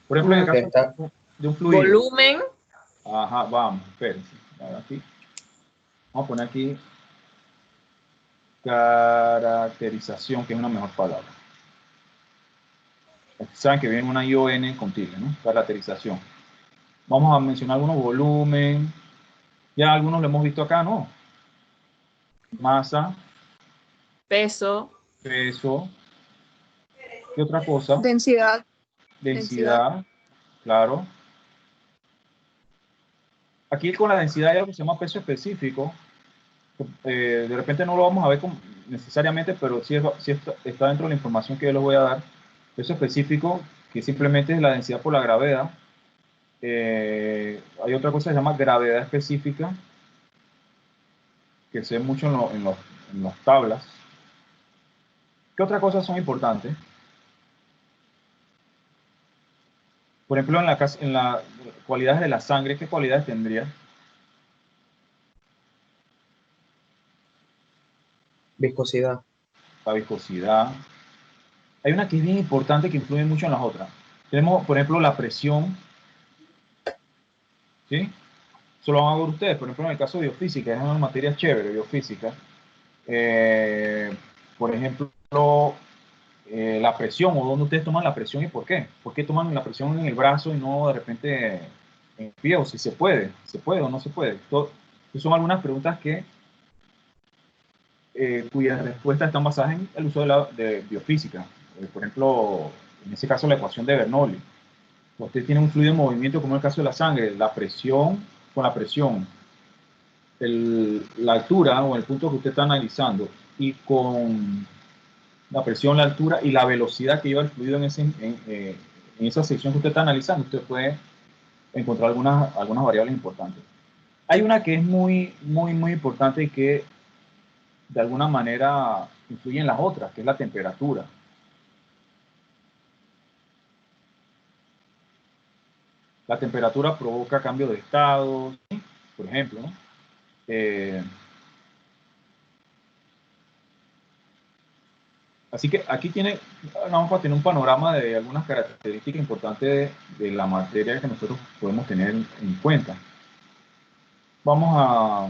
Por ejemplo, en el caso de un fluido. Volumen. Ajá, vamos, espérense. Aquí. Vamos a poner aquí caracterización, que es una mejor palabra. Saben que viene una ION con tilde, ¿no? Caracterización. Vamos a mencionar algunos volumen. Ya algunos lo hemos visto acá, ¿no? Masa. Peso. Peso. ¿Qué otra cosa? Densidad. Densidad. Claro. Aquí con la densidad hay algo que se llama peso específico. De repente no lo vamos a ver necesariamente, pero sí está dentro de la información que yo les voy a dar. Peso específico, que simplemente es la densidad por la gravedad. Hay otra cosa que se llama gravedad específica, que se ve mucho en las tablas. ¿Qué otras cosas son importantes? Por ejemplo, en las cualidades de la sangre, ¿qué cualidades tendría? Viscosidad. La viscosidad. Hay una que es bien importante que influye mucho en las otras. Tenemos, por ejemplo, la presión. ¿Sí? Eso lo van a ver ustedes. Por ejemplo, en el caso de biofísica, es una materia chévere, biofísica. Por ejemplo, la presión, o dónde ustedes toman la presión y por qué. ¿Por qué toman la presión en el brazo y no de repente en el pie? O si se puede o no se puede. Son algunas preguntas cuyas respuestas están basadas en el uso de biofísica. Por ejemplo, en ese caso la ecuación de Bernoulli. Usted tiene un fluido en movimiento, como en el caso de la sangre, la presión con la presión, la altura o el punto que usted está analizando, y con la presión, la altura y la velocidad que lleva el fluido en esa sección que usted está analizando, usted puede encontrar algunas variables importantes. Hay una que es muy, muy, muy importante y que de alguna manera influye en las otras, que es la temperatura. La temperatura provoca cambio de estado, ¿sí? Por ejemplo, ¿no? Así que aquí vamos a tener un panorama de algunas características importantes de la materia que nosotros podemos tener en cuenta. Vamos a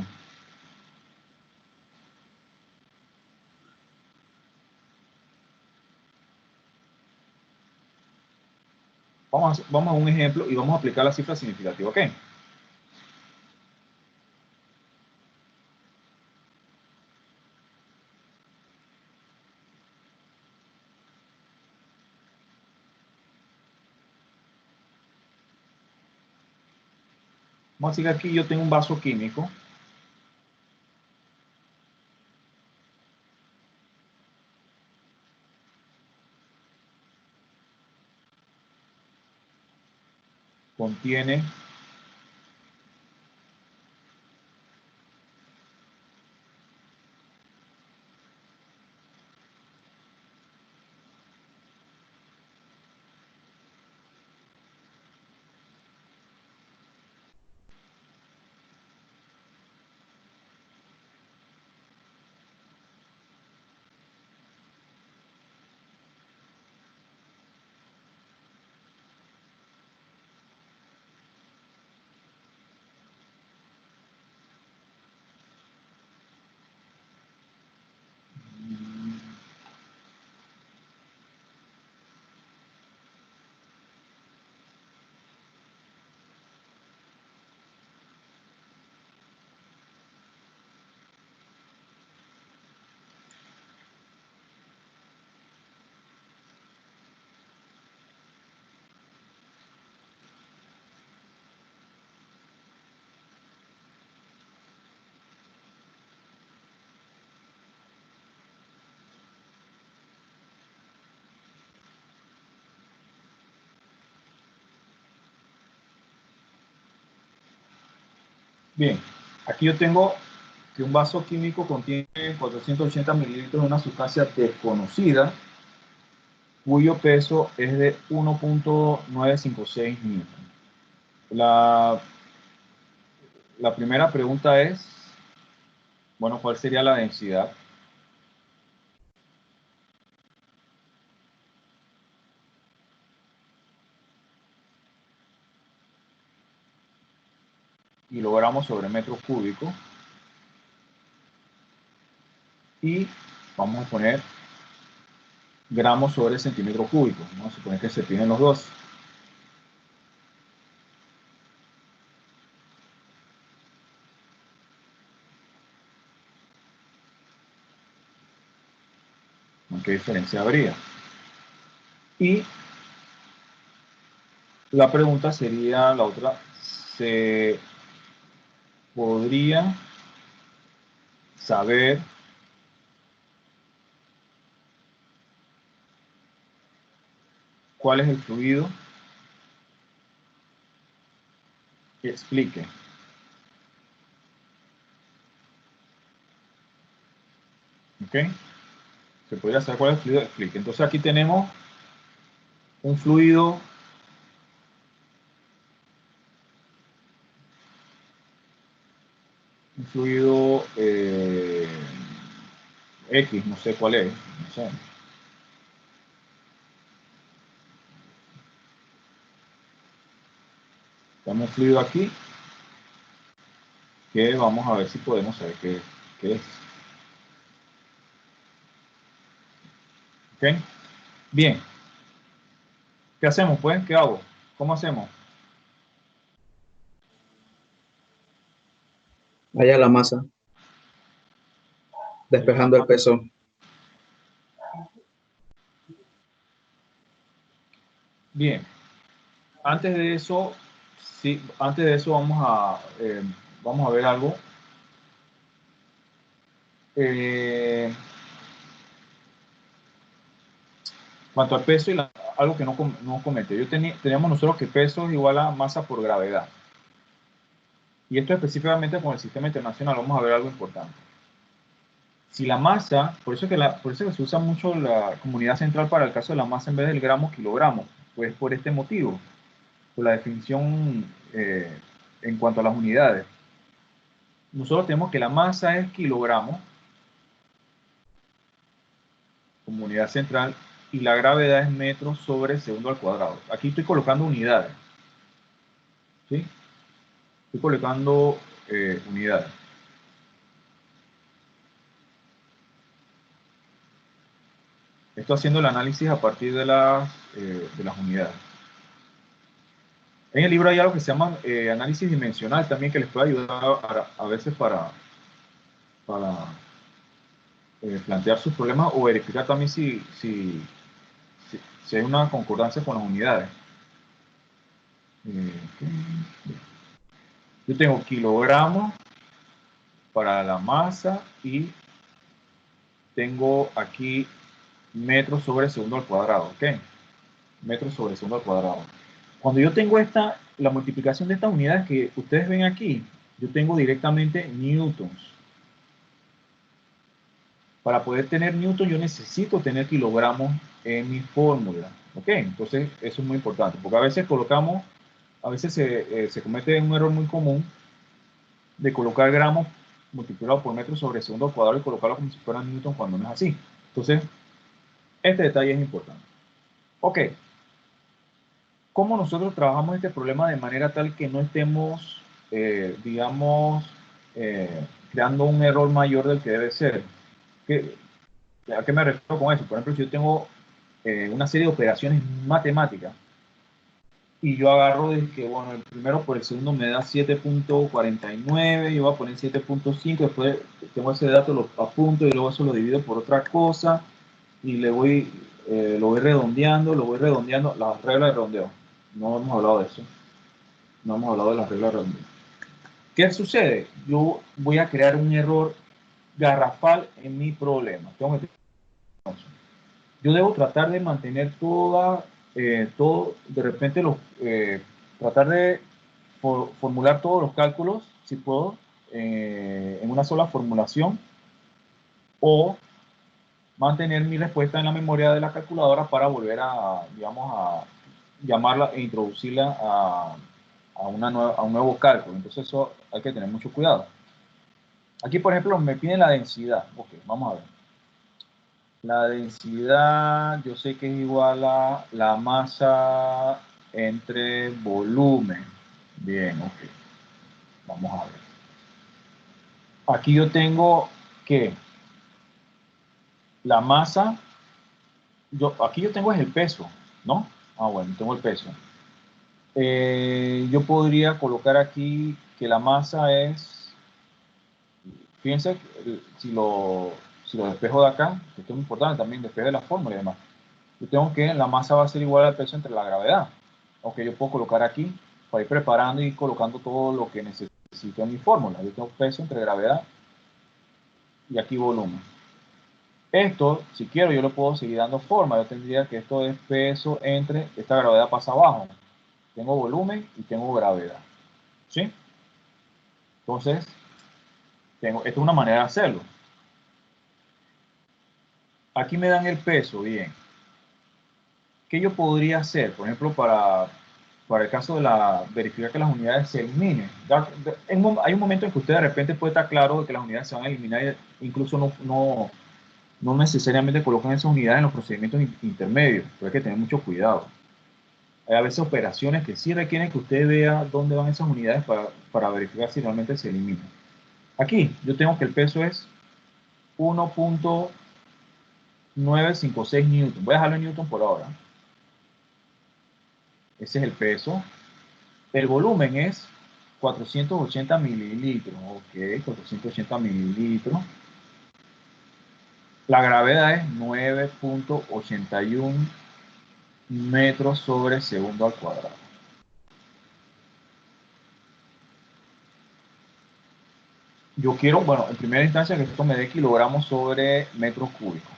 un ejemplo y vamos a aplicar la cifra significativa, ¿ok? Vamos a decir que aquí yo tengo un vaso químico. contiene bien. Aquí yo tengo que un vaso químico contiene 480 mililitros de una sustancia desconocida cuyo peso es de 1.956 newton. La primera pregunta es, bueno, ¿cuál sería la densidad? Kilogramos sobre metro cúbico. Y vamos a poner gramos sobre centímetro cúbico. Vamos a suponer que se tienen los dos. ¿Qué diferencia habría? Y la pregunta sería la otra, ¿se podría saber cuál es el fluido que explique? ¿Ok? Se podría saber cuál es el fluido que explique. Entonces aquí tenemos un fluido X, no sé cuál es, no sé. Tenemos un fluido aquí que vamos a ver si podemos saber qué es. ¿Ok? Bien. ¿Qué hacemos pues? ¿Qué hago? ¿Cómo hacemos? Vaya la masa, despejando el peso. Bien. Antes de eso, sí, antes de eso vamos a ver algo. Cuanto al peso y algo que no comenté. Teníamos nosotros que peso es igual a masa por gravedad. Y esto específicamente con el sistema internacional, vamos a ver algo importante. Si la masa, por eso que se usa mucho la comunidad central para el caso de la masa en vez del gramo kilogramo, pues por este motivo, por la definición en cuanto a las unidades. Nosotros tenemos que la masa es kilogramo como unidad central y la gravedad es metros sobre segundo al cuadrado. Aquí estoy colocando unidades. ¿Sí? Estoy colocando unidades. Estoy haciendo el análisis a partir de las unidades. En el libro hay algo que se llama análisis dimensional también que les puede ayudar a veces para plantear sus problemas o verificar también si hay una concordancia con las unidades. Yo tengo kilogramos para la masa y tengo aquí metros sobre segundo al cuadrado, ¿ok? Metros sobre segundo al cuadrado. Cuando yo tengo la multiplicación de estas unidades que ustedes ven aquí, yo tengo directamente newtons. Para poder tener newton, yo necesito tener kilogramos en mi fórmula. ¿Ok? Entonces, eso es muy importante, porque a veces se comete un error muy común de colocar gramos multiplicado por metro sobre segundo al cuadrado y colocarlo como si fueran newton cuando no es así. Entonces, este detalle es importante. Ok. ¿Cómo nosotros trabajamos este problema de manera tal que no estemos, digamos, creando un error mayor del que debe ser? ¿A qué me refiero con eso? Por ejemplo, si yo tengo una serie de operaciones matemáticas y yo agarro de que, bueno, el primero por el segundo me da 7.49, yo voy a poner 7.5, después tengo ese dato, lo apunto y luego eso lo divido por otra cosa y lo voy redondeando, las reglas de redondeo. No hemos hablado de eso. No hemos hablado de las reglas de redondeo. ¿Qué sucede? Yo voy a crear un error garrafal en mi problema. Yo debo tratar de mantener todo, de repente, tratar de formular todos los cálculos, si puedo, en una sola formulación, o mantener mi respuesta en la memoria de la calculadora para volver digamos, a llamarla e introducirla a un nuevo cálculo. Entonces eso hay que tener mucho cuidado. Aquí, por ejemplo, me piden la densidad. Ok, vamos a ver. La densidad, yo sé que es igual a la masa entre volumen. Bien, ok. Vamos a ver. Aquí yo tengo que la masa, aquí yo tengo es el peso, ¿no? Ah, bueno, tengo el peso. Yo podría colocar aquí que la masa es, fíjense, si lo despejo de acá, que esto es muy importante también, despejo de la fórmula y demás. Yo tengo que la masa va a ser igual al peso entre la gravedad. Aunque yo puedo colocar aquí, para ir preparando y colocando todo lo que necesito en mi fórmula. Yo tengo peso entre gravedad y aquí volumen. Esto, si quiero, yo lo puedo seguir dando forma. Yo tendría que esto es peso entre, esta gravedad pasa abajo. Tengo volumen y tengo gravedad. ¿Sí? Entonces, esta es una manera de hacerlo. Aquí me dan el peso, bien. ¿Qué yo podría hacer? Por ejemplo, para el caso de verificar que las unidades se eliminen. Hay un momento en que usted de repente puede estar claro de que las unidades se van a eliminar e incluso no necesariamente colocan esas unidades en los procedimientos intermedios, pero hay que tener mucho cuidado. Hay a veces operaciones que sí requieren que usted vea dónde van esas unidades para verificar si realmente se eliminan. Aquí yo tengo que el peso es 1.956 newton. Voy a dejarlo en newton por ahora. Ese es el peso. El volumen es 480 mililitros. Ok, 480 mililitros. La gravedad es 9.81 metros sobre segundo al cuadrado. Yo quiero, bueno, en primera instancia que esto me dé kilogramos sobre metros cúbicos.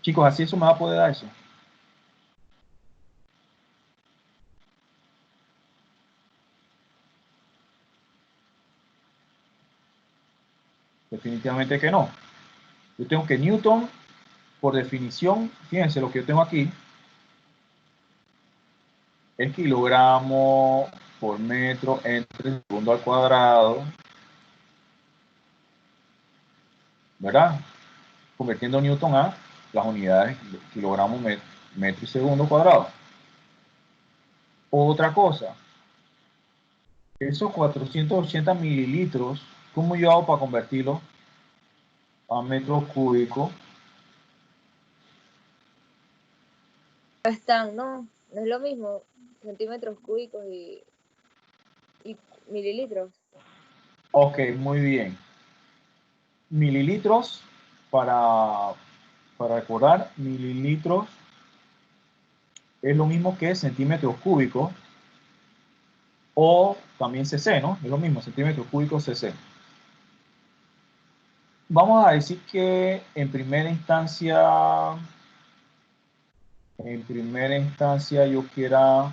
Chicos, así eso me va a poder dar eso. Definitivamente que no. Yo tengo que Newton, por definición, fíjense lo que yo tengo aquí, es kilogramo por metro entre segundo al cuadrado, ¿verdad? Convirtiendo Newton a las unidades kilogramo, metro y segundo cuadrado. Otra cosa, esos 480 mililitros, ¿cómo yo hago para convertirlo a metros cúbicos? Están, no es lo mismo, centímetros cúbicos y mililitros. Ok, muy bien. Mililitros, para recordar, mililitros es lo mismo que centímetros cúbicos, o también cc, ¿no? Es lo mismo, centímetros cúbicos cc. Vamos a decir que en primera instancia yo quiera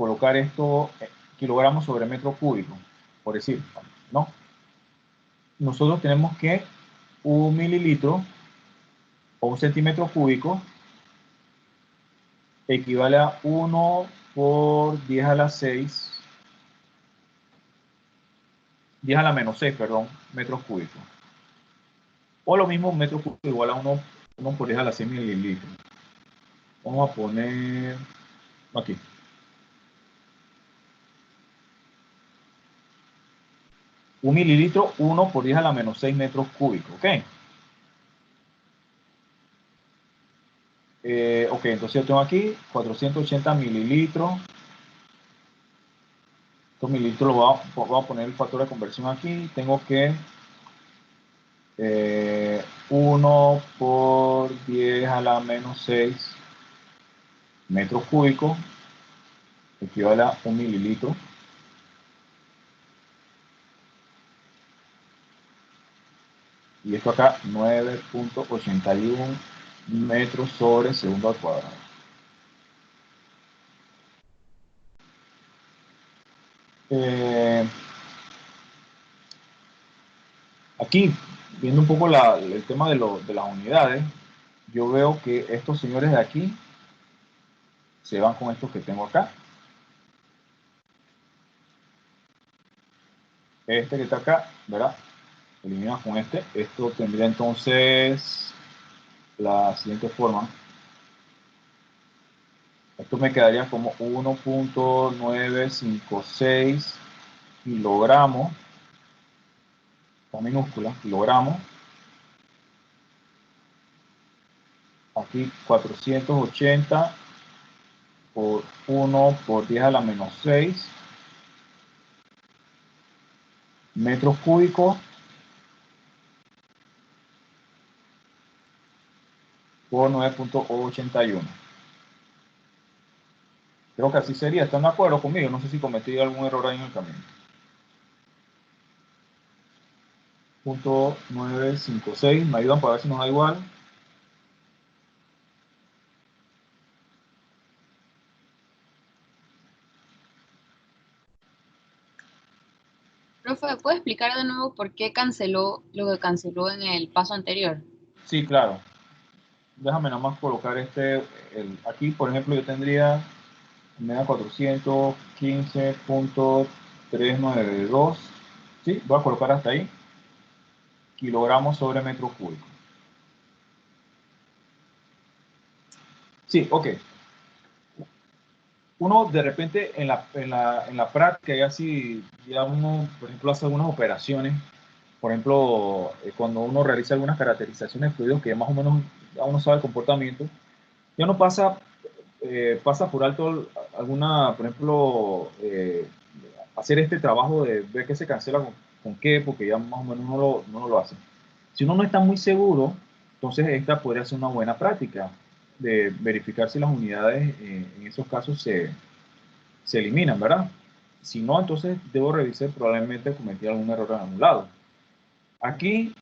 colocar esto kilogramos sobre metro cúbico, por decir, ¿no? Nosotros tenemos que 1 mililitro o 1 centímetro cúbico equivale a 1 por 10 a la 6, 10 a la menos 6, perdón, metros cúbicos. O lo mismo, un metro cúbico igual a 1 por 10 a la 6 mililitros. Vamos a poner aquí. Un mililitro, 1 por 10 a la menos 6 metros cúbicos, ¿ok? Ok, entonces yo tengo aquí 480 mililitros. Estos mililitros voy a poner el factor de conversión aquí. Tengo que 1 por 10 a la menos 6 metros cúbicos equivale a 1 mililitro. Y esto acá, 9.81 metros sobre segundo al cuadrado. Aquí, viendo un poco el tema de las unidades, yo veo que estos señores de aquí se van con estos que tengo acá. Este que está acá, ¿verdad? Eliminamos con este. Esto tendría entonces la siguiente forma. Esto me quedaría como 1.956 kilogramos, con minúscula, kilogramos. Aquí 480 por 1 por 10 a la menos 6 metros cúbicos por 9.81. Creo que así sería. ¿Están de acuerdo conmigo? No sé si cometí algún error ahí en el camino. Punto 956. ¿Me ayudan para ver si nos da igual? Profe, ¿puede explicar de nuevo por qué canceló lo que canceló en el paso anterior? Sí, claro. Déjame nada más colocar aquí, por ejemplo, yo tendría media 415.392. Sí, voy a colocar hasta ahí. Kilogramos sobre metro cúbico. Sí, ok. Uno de repente en la práctica ya si ya uno, por ejemplo, hace algunas operaciones, por ejemplo, cuando uno realiza algunas caracterizaciones de fluidos que más o menos ya uno sabe el comportamiento, ya uno pasa por alto alguna, por ejemplo, hacer este trabajo de ver qué se cancela con qué, porque ya más o menos no lo hace. Si uno no está muy seguro, entonces esta podría ser una buena práctica de verificar si las unidades en esos casos se eliminan, ¿verdad? Si no, entonces debo revisar, probablemente cometí algún error en algún lado. Aquí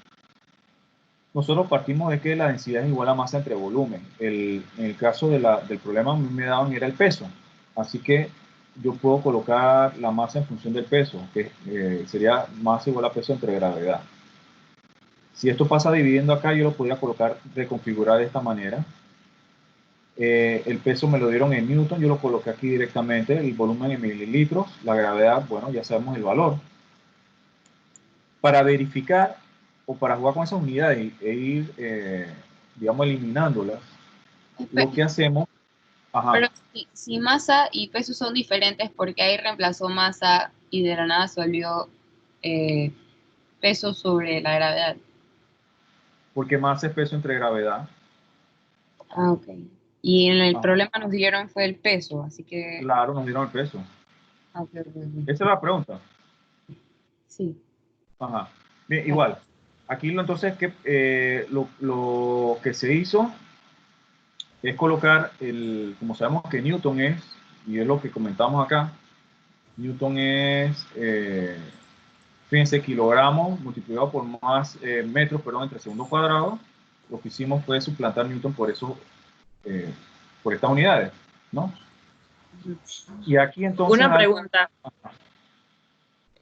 nosotros partimos de que la densidad es igual a masa entre volumen. En el caso del problema me daban era el peso. Así que yo puedo colocar la masa en función del peso, que sería masa igual a peso entre gravedad. Si esto pasa dividiendo acá, yo lo podría colocar, reconfigurar de esta manera. El peso me lo dieron en newton, yo lo coloqué aquí directamente, el volumen en mililitros, la gravedad, bueno, ya sabemos el valor. Para verificar o para jugar con esas unidades e ir, digamos, eliminándolas, lo que hacemos... Ajá. Pero si masa y peso son diferentes, porque ahí reemplazó masa y de la nada se volvió peso sobre la gravedad. Porque masa es peso entre gravedad. Ah, ok. Y en el problema nos dieron fue el peso, así que... Claro, nos dieron el peso. Ah, ok. Esa es la pregunta. Sí. Ajá. Bien, igual. Aquí entonces lo que se hizo es colocar como sabemos que Newton es, y es lo que comentamos acá, Newton es, fíjense, kilogramos multiplicado por más metros, perdón, entre segundo cuadrado. Lo que hicimos fue suplantar Newton por estas unidades, ¿no? Y aquí entonces... Una pregunta.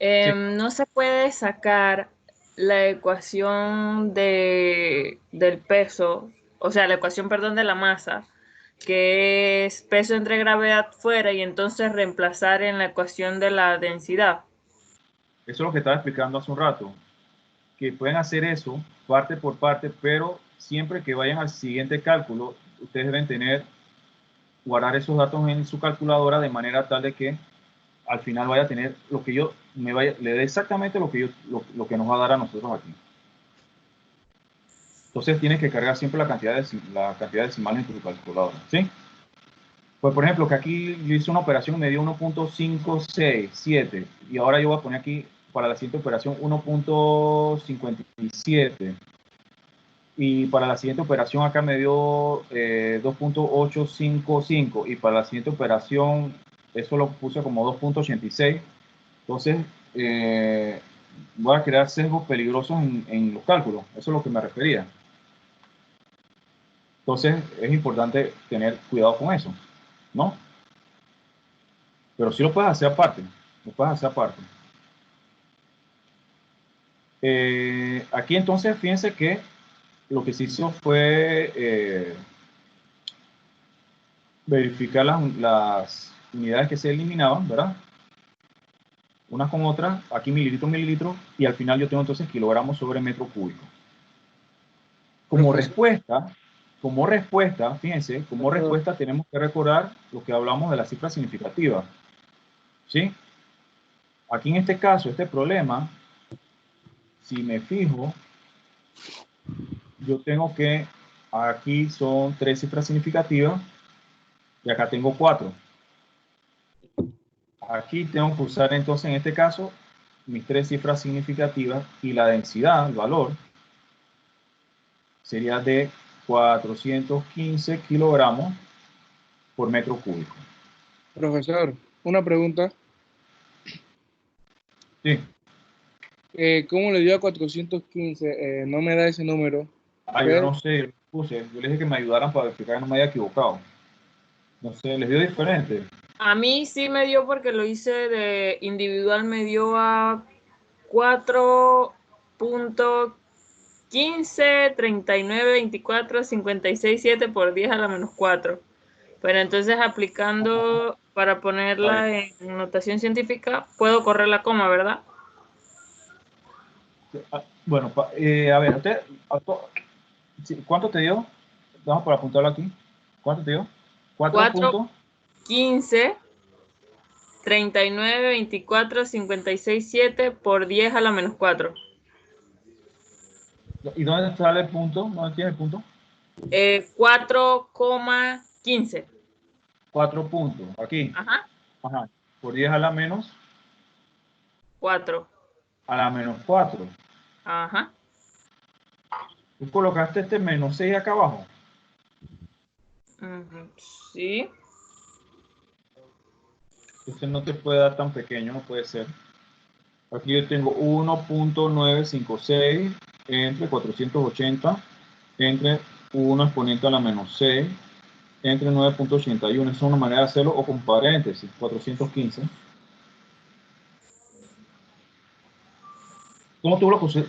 Sí. ¿No se puede sacar la ecuación del peso, o sea, la ecuación, perdón, de la masa, que es peso entre gravedad fuera, y entonces reemplazar en la ecuación de la densidad? Eso es lo que estaba explicando hace un rato, que pueden hacer eso parte por parte, pero siempre que vayan al siguiente cálculo, ustedes deben guardar esos datos en su calculadora de manera tal de que al final vaya a tener lo que le dé exactamente lo que nos va a dar a nosotros aquí. Entonces tienes que cargar siempre la cantidad decimal en tu calculadora, ¿sí? Pues por ejemplo, que aquí yo hice una operación y me dio 1.567 y ahora yo voy a poner aquí para la siguiente operación 1.57 y para la siguiente operación acá me dio 2.855 y para la siguiente operación eso lo puse como 2.86. Entonces voy a crear sesgos peligrosos en los cálculos, eso es lo que me refería. Entonces es importante tener cuidado con eso, ¿no? Pero sí lo puedes hacer aparte, lo puedes hacer aparte. Aquí entonces fíjense que lo que se hizo fue verificar las unidades que se eliminaban, ¿verdad? Unas con otras, aquí mililitros, y al final yo tengo entonces kilogramos sobre metro cúbico. Como respuesta, fíjense, como respuesta tenemos que recordar lo que hablamos de la cifra significativa, ¿sí? Aquí en este caso, este problema, si me fijo, yo tengo que, aquí son 3 cifras significativas y acá tengo 4. Aquí tengo que usar entonces en este caso mis 3 cifras significativas y la densidad, el valor, sería de 415 kilogramos por metro cúbico. Profesor, una pregunta. Sí. ¿Cómo le dio a 415? No me da ese número. Yo no sé, yo les dije que me ayudaran para verificar que no me haya equivocado. No sé, les dio diferente. A mí sí me dio porque lo hice de individual, me dio a 4.15, 39, 24, 56, 7 por 10 a la menos 4. Pero entonces aplicando para ponerla en notación científica, puedo correr la coma, ¿verdad? Bueno, a ver, usted, ¿cuánto te dio? Vamos para apuntarlo aquí. ¿Cuánto te dio? 4 15, 39, 24, 56, 7 por 10 a la menos 4. ¿Y dónde sale el punto? ¿Dónde tiene el punto? 4,15. 4 puntos. Aquí. Ajá. Ajá. Por 10 a la menos 4. a la menos 4. Ajá. Tú colocaste este menos 6 acá abajo. Sí. Entonces no te puede dar tan pequeño, no puede ser. Aquí yo tengo 1.956 entre 480 entre 1 exponente a la menos 6 entre 9.81. Esa es una manera de hacerlo, o con paréntesis, 415. ¿Cómo tú lo pusiste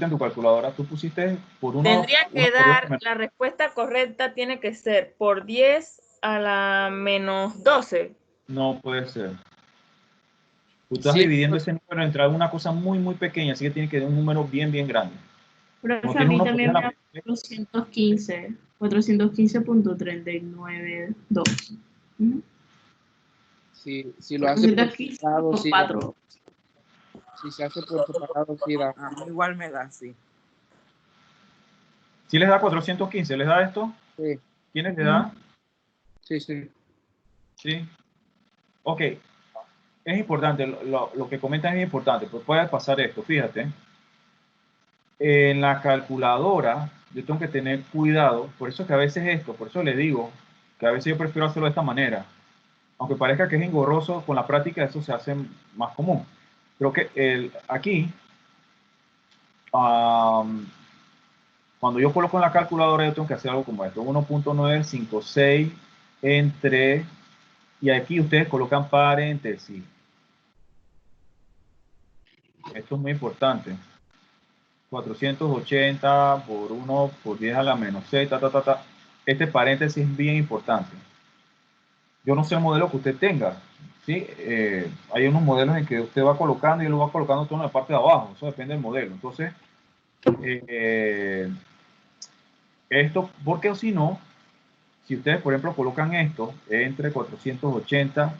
en tu calculadora? Tú pusiste por una... Tendría que dar, la respuesta correcta tiene que ser por 10 a la menos 12. No puede ser. Tú estás Sí, dividiendo ese número entre una cosa muy, muy pequeña, así que tiene que dar un número bien, bien grande. Profe, a mí también me da 415, 415.392. Si lo hace por 415 separado, sí. 4. Si se hace por separado, sí da. A mí igual me da, sí. ¿Sí les da 415? ¿Les da esto? Sí. ¿Quiénes les da? Sí, sí. Sí. Ok. Es importante, lo que comentan es importante, pues puede pasar esto, fíjate. En la calculadora, yo tengo que tener cuidado, por eso que a veces por eso les digo, que a veces yo prefiero hacerlo de esta manera. Aunque parezca que es engorroso, con la práctica eso se hace más común. Creo que aquí, cuando yo coloco en la calculadora, yo tengo que hacer algo como esto, 1.956 entre Y aquí ustedes colocan paréntesis. Esto es muy importante. 480 por 1 por 10 a la menos 6, Este paréntesis es bien importante. Yo no sé el modelo que usted tenga, ¿sí? Hay unos modelos en que usted va colocando y lo va colocando todo en la parte de abajo. Eso depende del modelo. Entonces, esto, porque si no, si ustedes, por ejemplo, colocan esto entre 480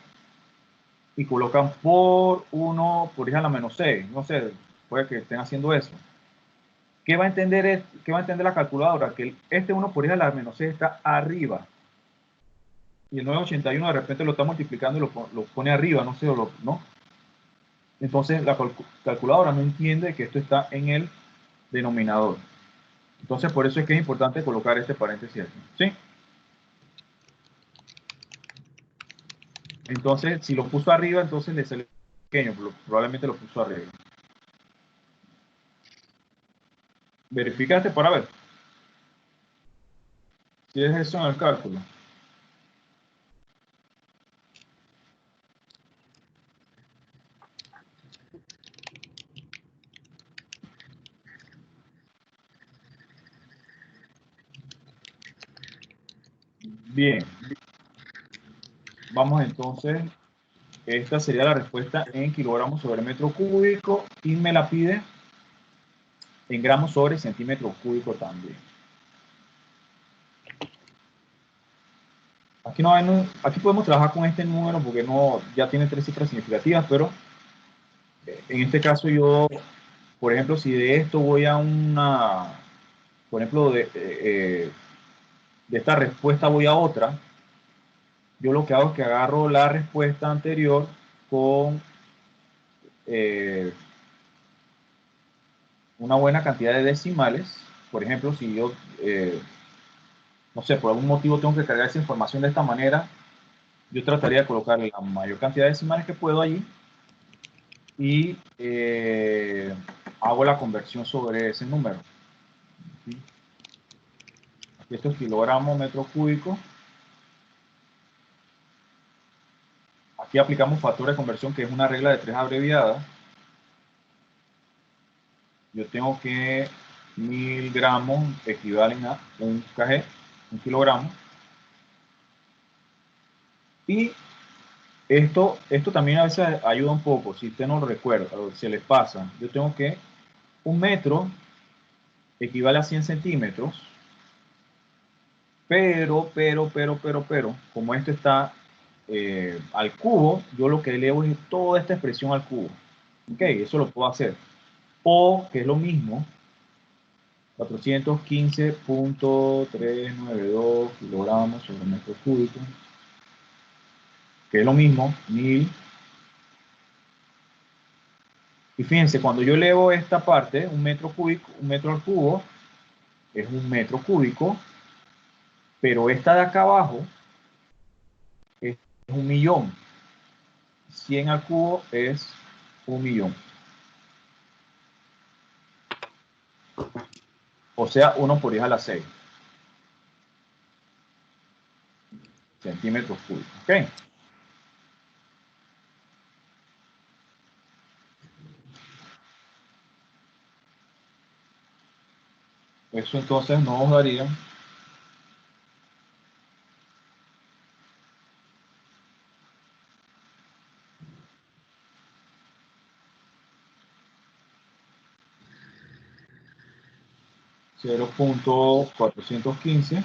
y colocan por 1 por 10 a la menos 6, no sé, puede que estén haciendo eso. ¿Qué va a entender, qué va a entender la calculadora? Que este 1 por 10 a la menos 6 está arriba. Y el 981 de repente lo está multiplicando y lo pone arriba, no sé, ¿no? Entonces la calculadora no entiende que esto está en el denominador. Entonces por eso es que es importante colocar este paréntesis aquí, ¿sí? Entonces si lo puso arriba, entonces le sale pequeño, probablemente lo puso arriba. Verifícate para ver si es eso en el cálculo. Bien. Vamos entonces, esta sería la respuesta en kilogramos sobre metro cúbico y me la pide en gramos sobre centímetro cúbico también. Aquí, aquí podemos trabajar con este número porque no, ya tiene 3 cifras significativas, pero en este caso yo, por ejemplo, si de esto voy a una, por ejemplo, de esta respuesta voy a otra, yo lo que hago es que agarro la respuesta anterior con una buena cantidad de decimales. Por ejemplo, si yo, no sé, por algún motivo tengo que cargar esa información de esta manera, yo trataría de colocar la mayor cantidad de decimales que puedo allí y hago la conversión sobre ese número. ¿Sí? Aquí esto es kilogramos metro cúbico. Aquí aplicamos factor de conversión, que es una regla de 3 abreviada. Yo tengo que 1000 gramos equivalen a 1 kg, 1 kilogramo. Y esto también a veces ayuda un poco, si usted no lo recuerda, o se les pasa. Yo tengo que 1 metro equivale a 100 centímetros, pero, como esto está al cubo, yo lo que elevo es toda esta expresión al cubo. Ok, eso lo puedo hacer. O, que es lo mismo, 415.392 kilogramos sobre metro cúbico, que es lo mismo, 1000. Y fíjense, cuando yo elevo esta parte, 1 metro cúbico, 1 metro al cubo, es 1 metro cúbico, pero esta de acá abajo es 1.000.000. 100 al cubo es 1.000.000. O sea, 1 por 10 a la 6 centímetros cúbicos. ¿Ok? Eso entonces nos daría 0.415.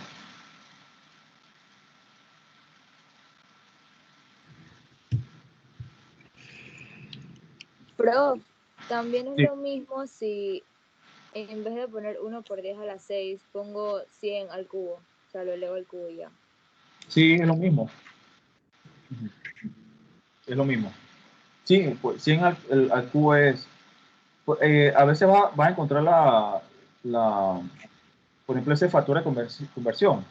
Pero también es Sí, lo mismo si en vez de poner 1 por 10 a la 6, pongo 100 al cubo. O sea, lo elevo al cubo y ya. sí, es lo mismo. Es lo mismo. Sí, pues 100 al cubo es... a veces va a encontrar por ejemplo, ese factor de conversión,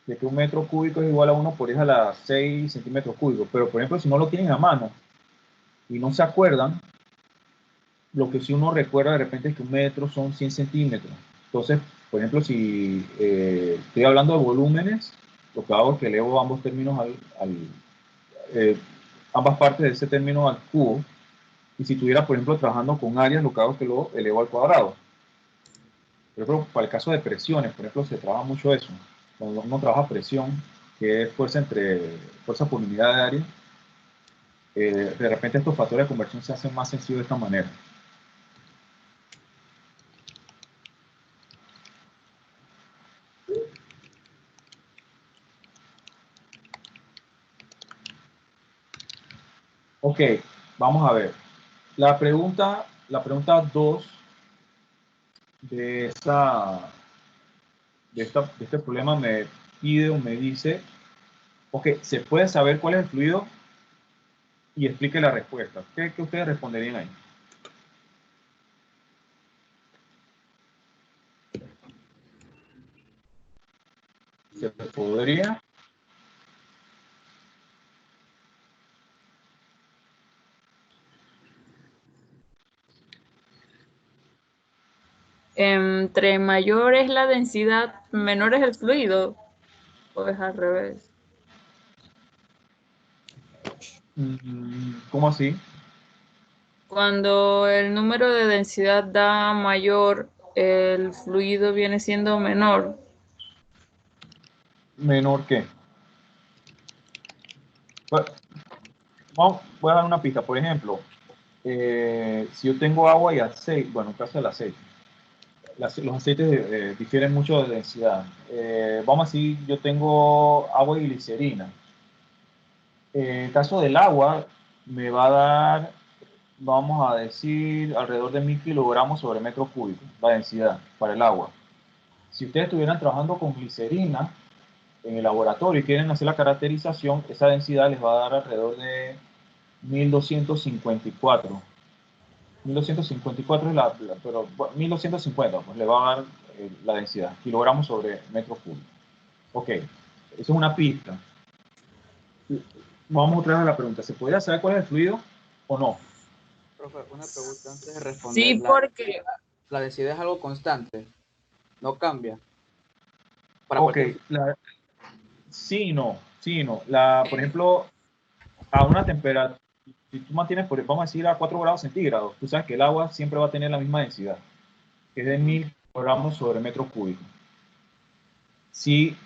de que 1 metro cúbico es igual a 1 por 10 a la 6 centímetros cúbicos. Pero, por ejemplo, si no lo tienen a mano y no se acuerdan, lo que sí uno recuerda de repente es que 1 metro son 100 centímetros. Entonces, por ejemplo, si estoy hablando de volúmenes, lo que hago es que elevo ambos términos ambas partes de ese término al cubo. Y si estuviera, por ejemplo, trabajando con áreas, lo que hago es que lo elevo al cuadrado. Por ejemplo, para el caso de presiones, por ejemplo, se trabaja mucho eso. Cuando uno trabaja presión, que es fuerza por unidad de área, de repente estos factores de conversión se hacen más sencillos de esta manera. Ok, vamos a ver. La pregunta 2 de este problema me pide o me dice, ok, ¿se puede saber cuál es el fluido? Y explique la respuesta. ¿Qué ustedes responderían ahí? ¿Se podría? Entre mayor es la densidad, menor es el fluido. ¿O es al revés? ¿Cómo así? Cuando el número de densidad da mayor, el fluido viene siendo menor. ¿Menor qué? Voy a dar una pista. Por ejemplo, si yo tengo agua y aceite, bueno, en el caso del aceite, los aceites difieren mucho de densidad. Vamos a decir, yo tengo agua y glicerina. En el caso del agua, me va a dar, vamos a decir, alrededor de 1000 kilogramos sobre metro cúbico, la densidad para el agua. Si ustedes estuvieran trabajando con glicerina en el laboratorio y quieren hacer la caracterización, esa densidad les va a dar alrededor de 1254. 1254 es pero 1250, pues le va a dar la densidad, kilogramos sobre metro cúbico. Ok, eso es una pista. Vamos otra vez a la pregunta, ¿se podría saber cuál es el fluido o no? Profe, una pregunta antes de responder. Sí, porque La densidad es algo constante, no cambia. Ok, sí y no. Por ejemplo, a una temperatura, si tú mantienes, vamos a decir, a 4 grados centígrados, tú sabes que el agua siempre va a tener la misma densidad, que es de 1000 kilogramos sobre metro cúbico. Si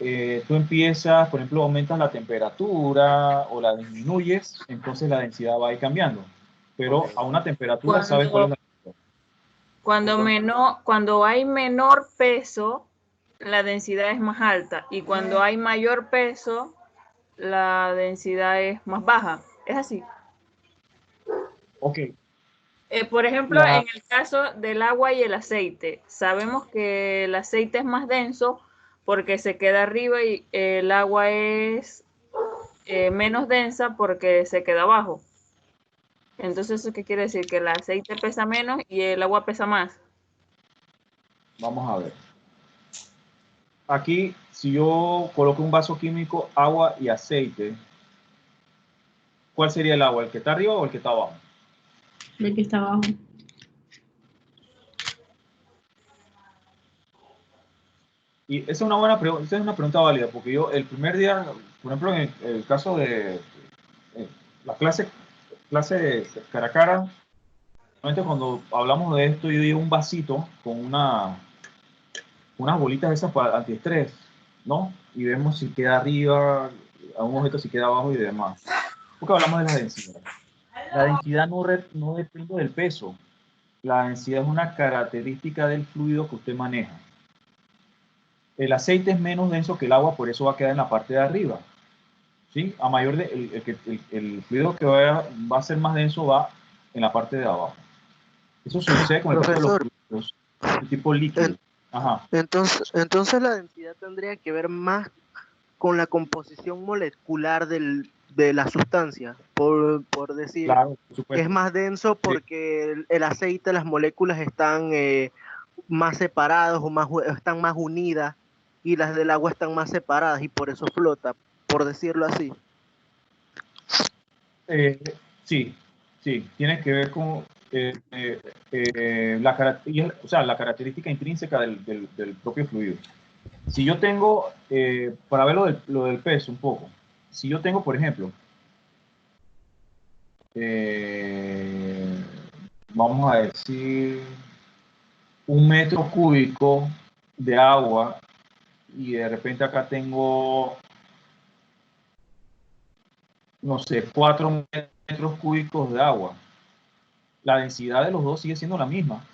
tú empiezas, por ejemplo, aumentas la temperatura o la disminuyes, entonces la densidad va a ir cambiando. Pero a una temperatura sabes cuál es la densidad. cuando hay menor peso, la densidad es más alta. Y cuando hay mayor peso, la densidad es más baja. Es así. Ok. Por ejemplo, en el caso del agua y el aceite, sabemos que el aceite es más denso porque se queda arriba y el agua es menos densa porque se queda abajo. Entonces, ¿eso qué quiere decir? Que el aceite pesa menos y el agua pesa más. Vamos a ver. Aquí, si yo coloco un vaso químico, agua y aceite, ¿cuál sería el agua? ¿El que está arriba o el que está abajo? El que está abajo. Y esa es una buena pregunta, esa es una pregunta válida, porque yo el primer día, por ejemplo, en el caso de la clase cara a cara, normalmente cuando hablamos de esto, yo llevo un vasito con unas bolitas de esas para antiestrés, ¿no? Y vemos si queda arriba, a un objeto si queda abajo y demás. Porque hablamos de la densidad. La densidad no depende del peso. La densidad es una característica del fluido que usted maneja. El aceite es menos denso que el agua, por eso va a quedar en la parte de arriba. ¿Sí? A mayor el fluido que va a ser más denso va en la parte de abajo. Eso sucede con el caso de los fluidos de tipo líquido. Ajá. Entonces la densidad tendría que ver más con la composición molecular de la sustancia, por decir, claro, por que es más denso porque el aceite, las moléculas están más separadas o están más unidas y las del agua están más separadas y por eso flota, por decirlo así. Sí, tiene que ver con la característica intrínseca del propio fluido. Si yo tengo, para ver lo del peso un poco, si yo tengo, por ejemplo, vamos a decir, 1 metro cúbico de agua y de repente acá tengo, no sé, 4 metros cúbicos de agua. La densidad de los dos sigue siendo la misma.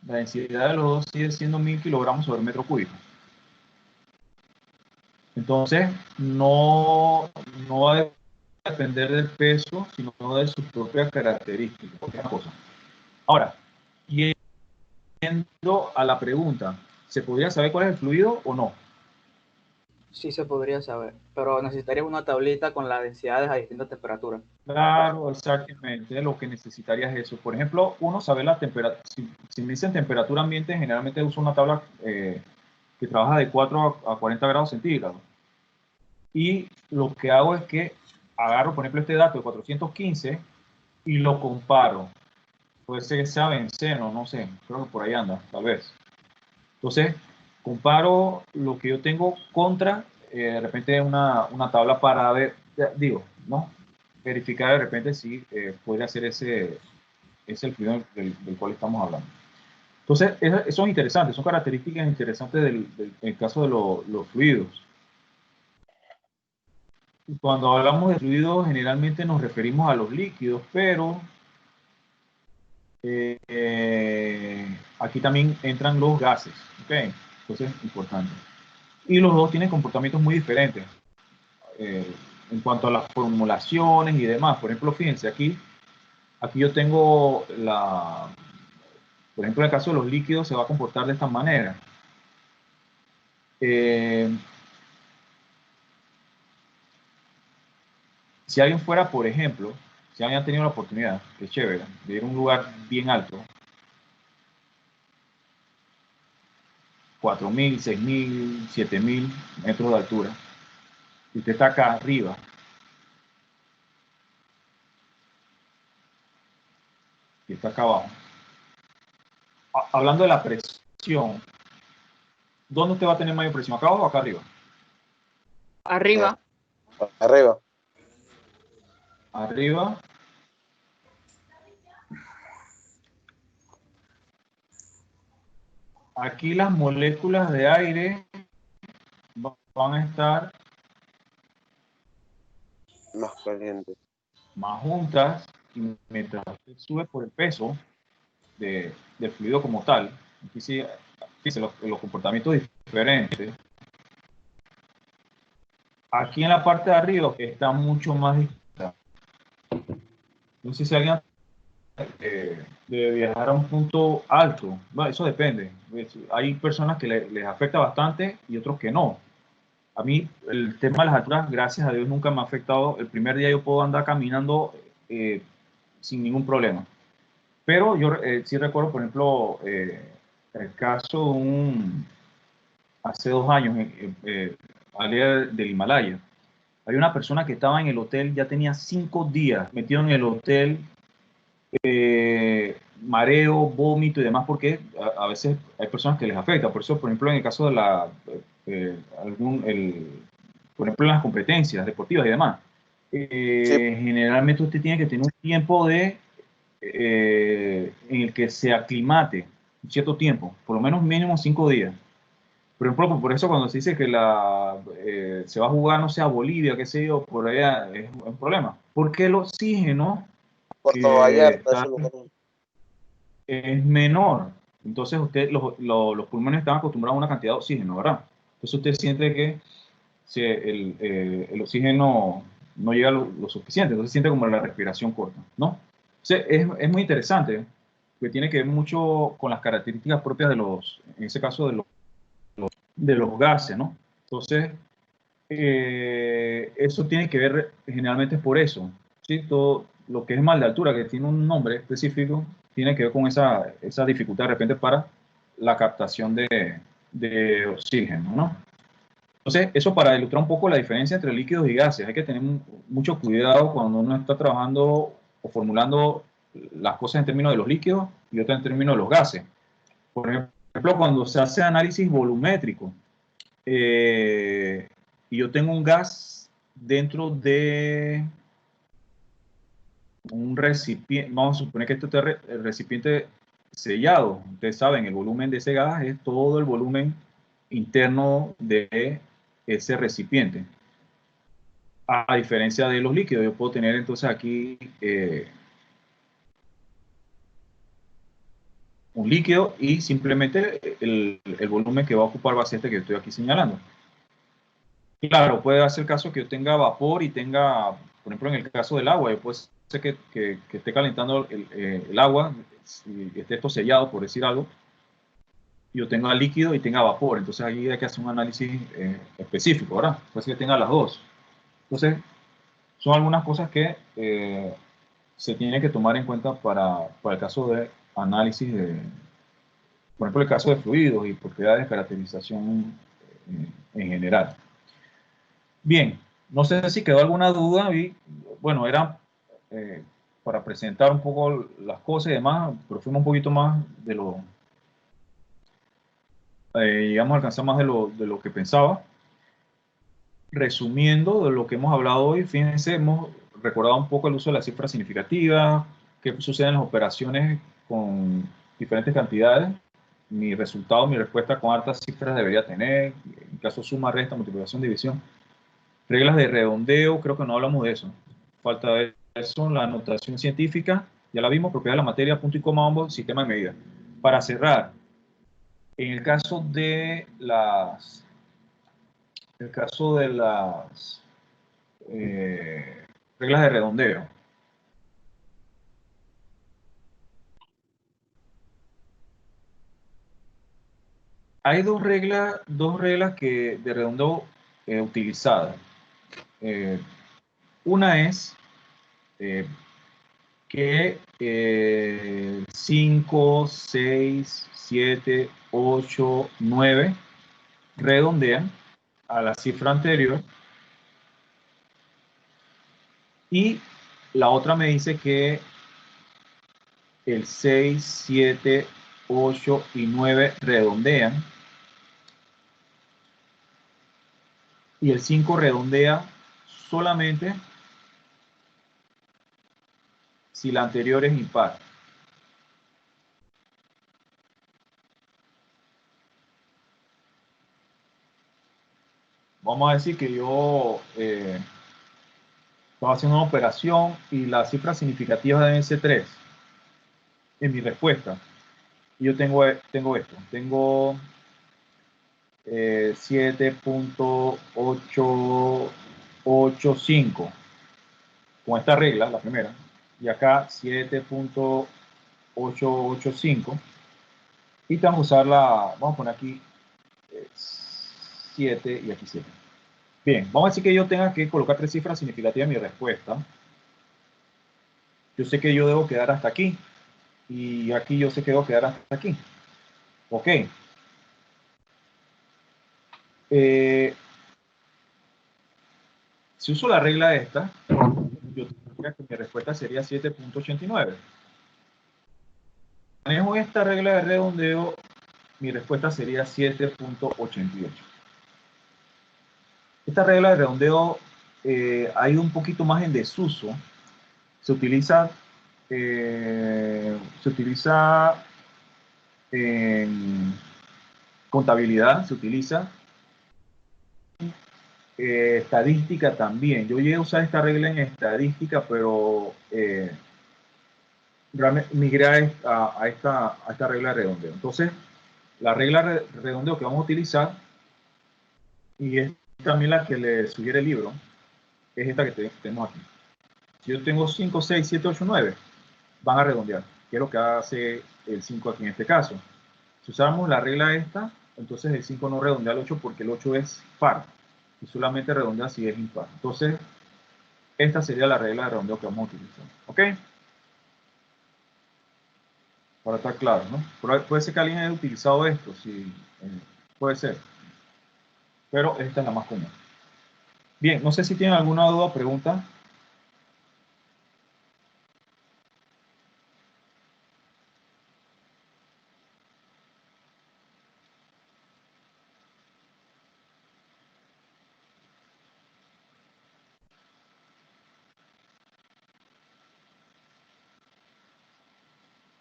La densidad de los dos sigue siendo 1000 kilogramos sobre metro cúbico. Entonces, no va a depender del peso, sino de sus propias características. Ahora, yendo a la pregunta, ¿se podría saber cuál es el fluido o no? Sí se podría saber, pero necesitarías una tablita con las densidades a distintas temperaturas. Claro, exactamente. Lo que necesitarías es eso. Por ejemplo, uno sabe la temperatura. Si me dicen temperatura ambiente, generalmente uso una tabla que trabaja de 4 a 40 grados centígrados. Y lo que hago es que agarro, por ejemplo, este dato de 415 y lo comparo. Puede ser que sea benceno, no sé, creo que por ahí anda, tal vez. Entonces, comparo lo que yo tengo contra, de repente, una tabla para ver, digo, ¿no? Verificar de repente si puede ser ese es el fluido del cual estamos hablando. Entonces, son interesantes, son características interesantes del caso de los fluidos. Cuando hablamos de fluidos, generalmente nos referimos a los líquidos, pero aquí también entran los gases, ¿ok? Entonces, importante. Y los dos tienen comportamientos muy diferentes en cuanto a las formulaciones y demás. Por ejemplo, fíjense, aquí yo tengo por ejemplo, en el caso de los líquidos se va a comportar de esta manera. Si alguien fuera, por ejemplo, si alguien ha tenido la oportunidad, que es chévere, de ir a un lugar bien alto, 4.000, 6.000, 7.000 metros de altura, y usted está acá arriba, y está acá abajo. Hablando de la presión, ¿dónde usted va a tener mayor presión? ¿Acá abajo o acá arriba? Arriba. Arriba. Arriba. Aquí las moléculas de aire van a estar más calientes, más juntas, y mientras sube por el peso del fluido como tal, aquí sí, los comportamientos diferentes. Aquí en la parte de arriba está mucho más distinta. No sé si alguien de viajar a un punto alto. Bueno, eso depende. Hay personas que les afecta bastante y otros que no. A mí el tema de las alturas, gracias a Dios, nunca me ha afectado. El primer día yo puedo andar caminando sin ningún problema. Pero yo sí recuerdo, por ejemplo, el caso hace 2 años, área del Himalaya. Hay una persona que estaba en el hotel, ya tenía 5 días metido en el hotel, mareo, vómito y demás, porque a veces hay personas que les afecta. Por eso, por ejemplo, en el caso de por ejemplo, en las competencias deportivas y demás, generalmente usted tiene que tener un tiempo en el que se aclimate, un cierto tiempo, por lo menos mínimo 5 días. Por ejemplo, por eso cuando se dice que se va a jugar, no sé, a Bolivia, qué sé yo, por allá es un problema. Porque el oxígeno Puerto Vallarta, es menor. Entonces los pulmones están acostumbrados a una cantidad de oxígeno, ¿verdad? Entonces usted siente que el oxígeno no llega lo suficiente, entonces siente como la respiración corta, ¿no? Entonces es muy interesante, que tiene que ver mucho con las características propias en ese caso de los gases, ¿no? Entonces, eso tiene que ver generalmente por eso, ¿sí? Todo lo que es mal de altura, que tiene un nombre específico, tiene que ver con esa dificultad de repente para la captación de oxígeno, ¿no? Entonces, eso para ilustrar un poco la diferencia entre líquidos y gases. Hay que tener mucho cuidado cuando uno está trabajando o formulando las cosas en términos de los líquidos y otras en términos de los gases. Por ejemplo, cuando se hace análisis volumétrico y yo tengo un gas dentro de un recipiente, vamos a suponer que este es el recipiente sellado. Ustedes saben, el volumen de ese gas es todo el volumen interno de ese recipiente. A diferencia de los líquidos, yo puedo tener entonces aquí un líquido y simplemente el volumen que va a ocupar va a ser este que estoy aquí señalando. Claro, puede darse el caso que yo tenga vapor y tenga, por ejemplo, en el caso del agua, yo puede ser que esté calentando el agua, si esté esto sellado, por decir algo, yo tenga líquido y tenga vapor. Entonces ahí hay que hacer un análisis específico, ¿verdad? Puede ser que tenga las dos. Entonces, son algunas cosas que se tienen que tomar en cuenta para el caso de análisis de, por ejemplo, el caso de fluidos y propiedades de caracterización en general. Bien, no sé si quedó alguna duda y bueno, era para presentar un poco las cosas y demás, pero fuimos un poquito más de lo, llegamos a alcanzar más de lo que pensaba. Resumiendo de lo que hemos hablado hoy, fíjense, hemos recordado un poco el uso de la cifra significativa, qué sucede en las operaciones con diferentes cantidades, mi resultado, mi respuesta con altas cifras debería tener, en caso suma, resta, multiplicación, división. Reglas de redondeo, creo que no hablamos de eso. Falta de eso, la notación científica, ya la vimos, propiedad de la materia, punto y coma, ambos, sistema de medida. Para cerrar, en el caso de las reglas de redondeo. Hay dos reglas de redondeo utilizadas. Una es que 5, 6, 7, 8, 9 redondean a la cifra anterior. Y la otra me dice que el 6, 7, 8 y 9 redondean. Y el 5 redondea solamente si la anterior es impar. Vamos a decir que yo estaba haciendo una operación y la cifra significativa deben ser 3 en mi respuesta. Y yo tengo esto. Tengo 7.885 con esta regla, la primera. Y acá 7.885. Y vamos a usar vamos a poner aquí 7 y aquí 7. Bien, vamos a decir que yo tenga que colocar 3 cifras significativas en mi respuesta. Yo sé que yo debo quedar hasta aquí. Y aquí yo sé que debo quedar hasta aquí. Ok. Si uso la regla esta, yo tendría que mi respuesta sería 7.89. Manejo esta regla de redondeo, mi respuesta sería 7.88. Esta regla de redondeo ha ido un poquito más en desuso. Se utiliza en contabilidad, se utiliza estadística también. Yo llegué a usar esta regla en estadística, pero migré a esta regla de redondeo. Entonces, la regla de redondeo que vamos a utilizar, y es también la que le sugiere el libro, es esta que tenemos aquí. Si yo tengo 5, 6, 7, 8, 9, van a redondear, que es lo que hace el 5 aquí en este caso. Si usamos la regla esta, entonces el 5 no redondea al 8 porque el 8 es par, y solamente redondea si es impar. Entonces, esta sería la regla de redondeo que vamos a utilizar. ¿Ok? Para estar claro, ¿no? Puede ser que alguien haya utilizado esto, sí, puede ser. Pero esta es la más común. Bien, no sé si tienen alguna duda o pregunta.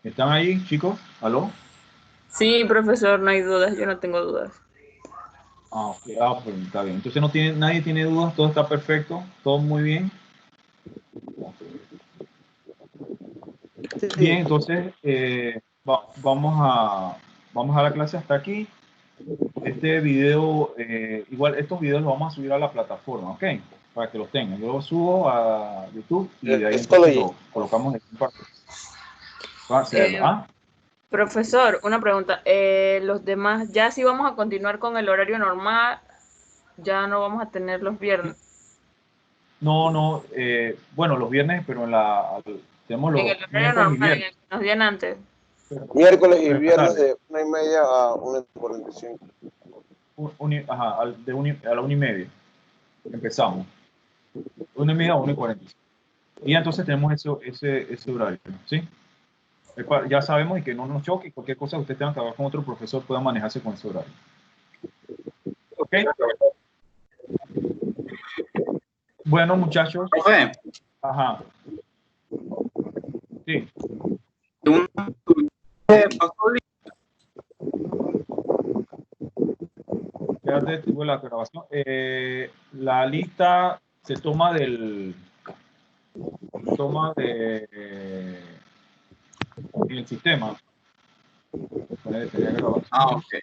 ¿Están ahí, chicos? ¿Aló? Sí, profesor, no hay dudas, yo no tengo dudas. Ok, pues está bien. Entonces nadie tiene dudas, todo está perfecto, todo muy bien. Bien, entonces vamos a la clase hasta aquí. Este video, igual estos videos los vamos a subir a la plataforma, ¿ok? Para que los tengan. Yo los subo a YouTube y de ahí entonces lo colocamos en parte. Profesor, una pregunta. Los demás, ya si vamos a continuar con el horario normal, ya no vamos a tener los viernes. No, bueno, los viernes, pero tenemos los En el horario normal, en el que nos dieron antes. Miércoles y viernes de 1:30 a 1:45. Ajá, a la 1:30. Empezamos. 1:30 a 1:45. Y entonces tenemos ese horario, ¿sí? Ya sabemos y que no nos choque, cualquier cosa que usted tenga que hablar con otro profesor pueda manejarse con ese horario. ¿Ok? Bueno, muchachos. Profe. Ajá. Sí. Quédate, tengo la grabación. La lista se toma en el sistema. Ok.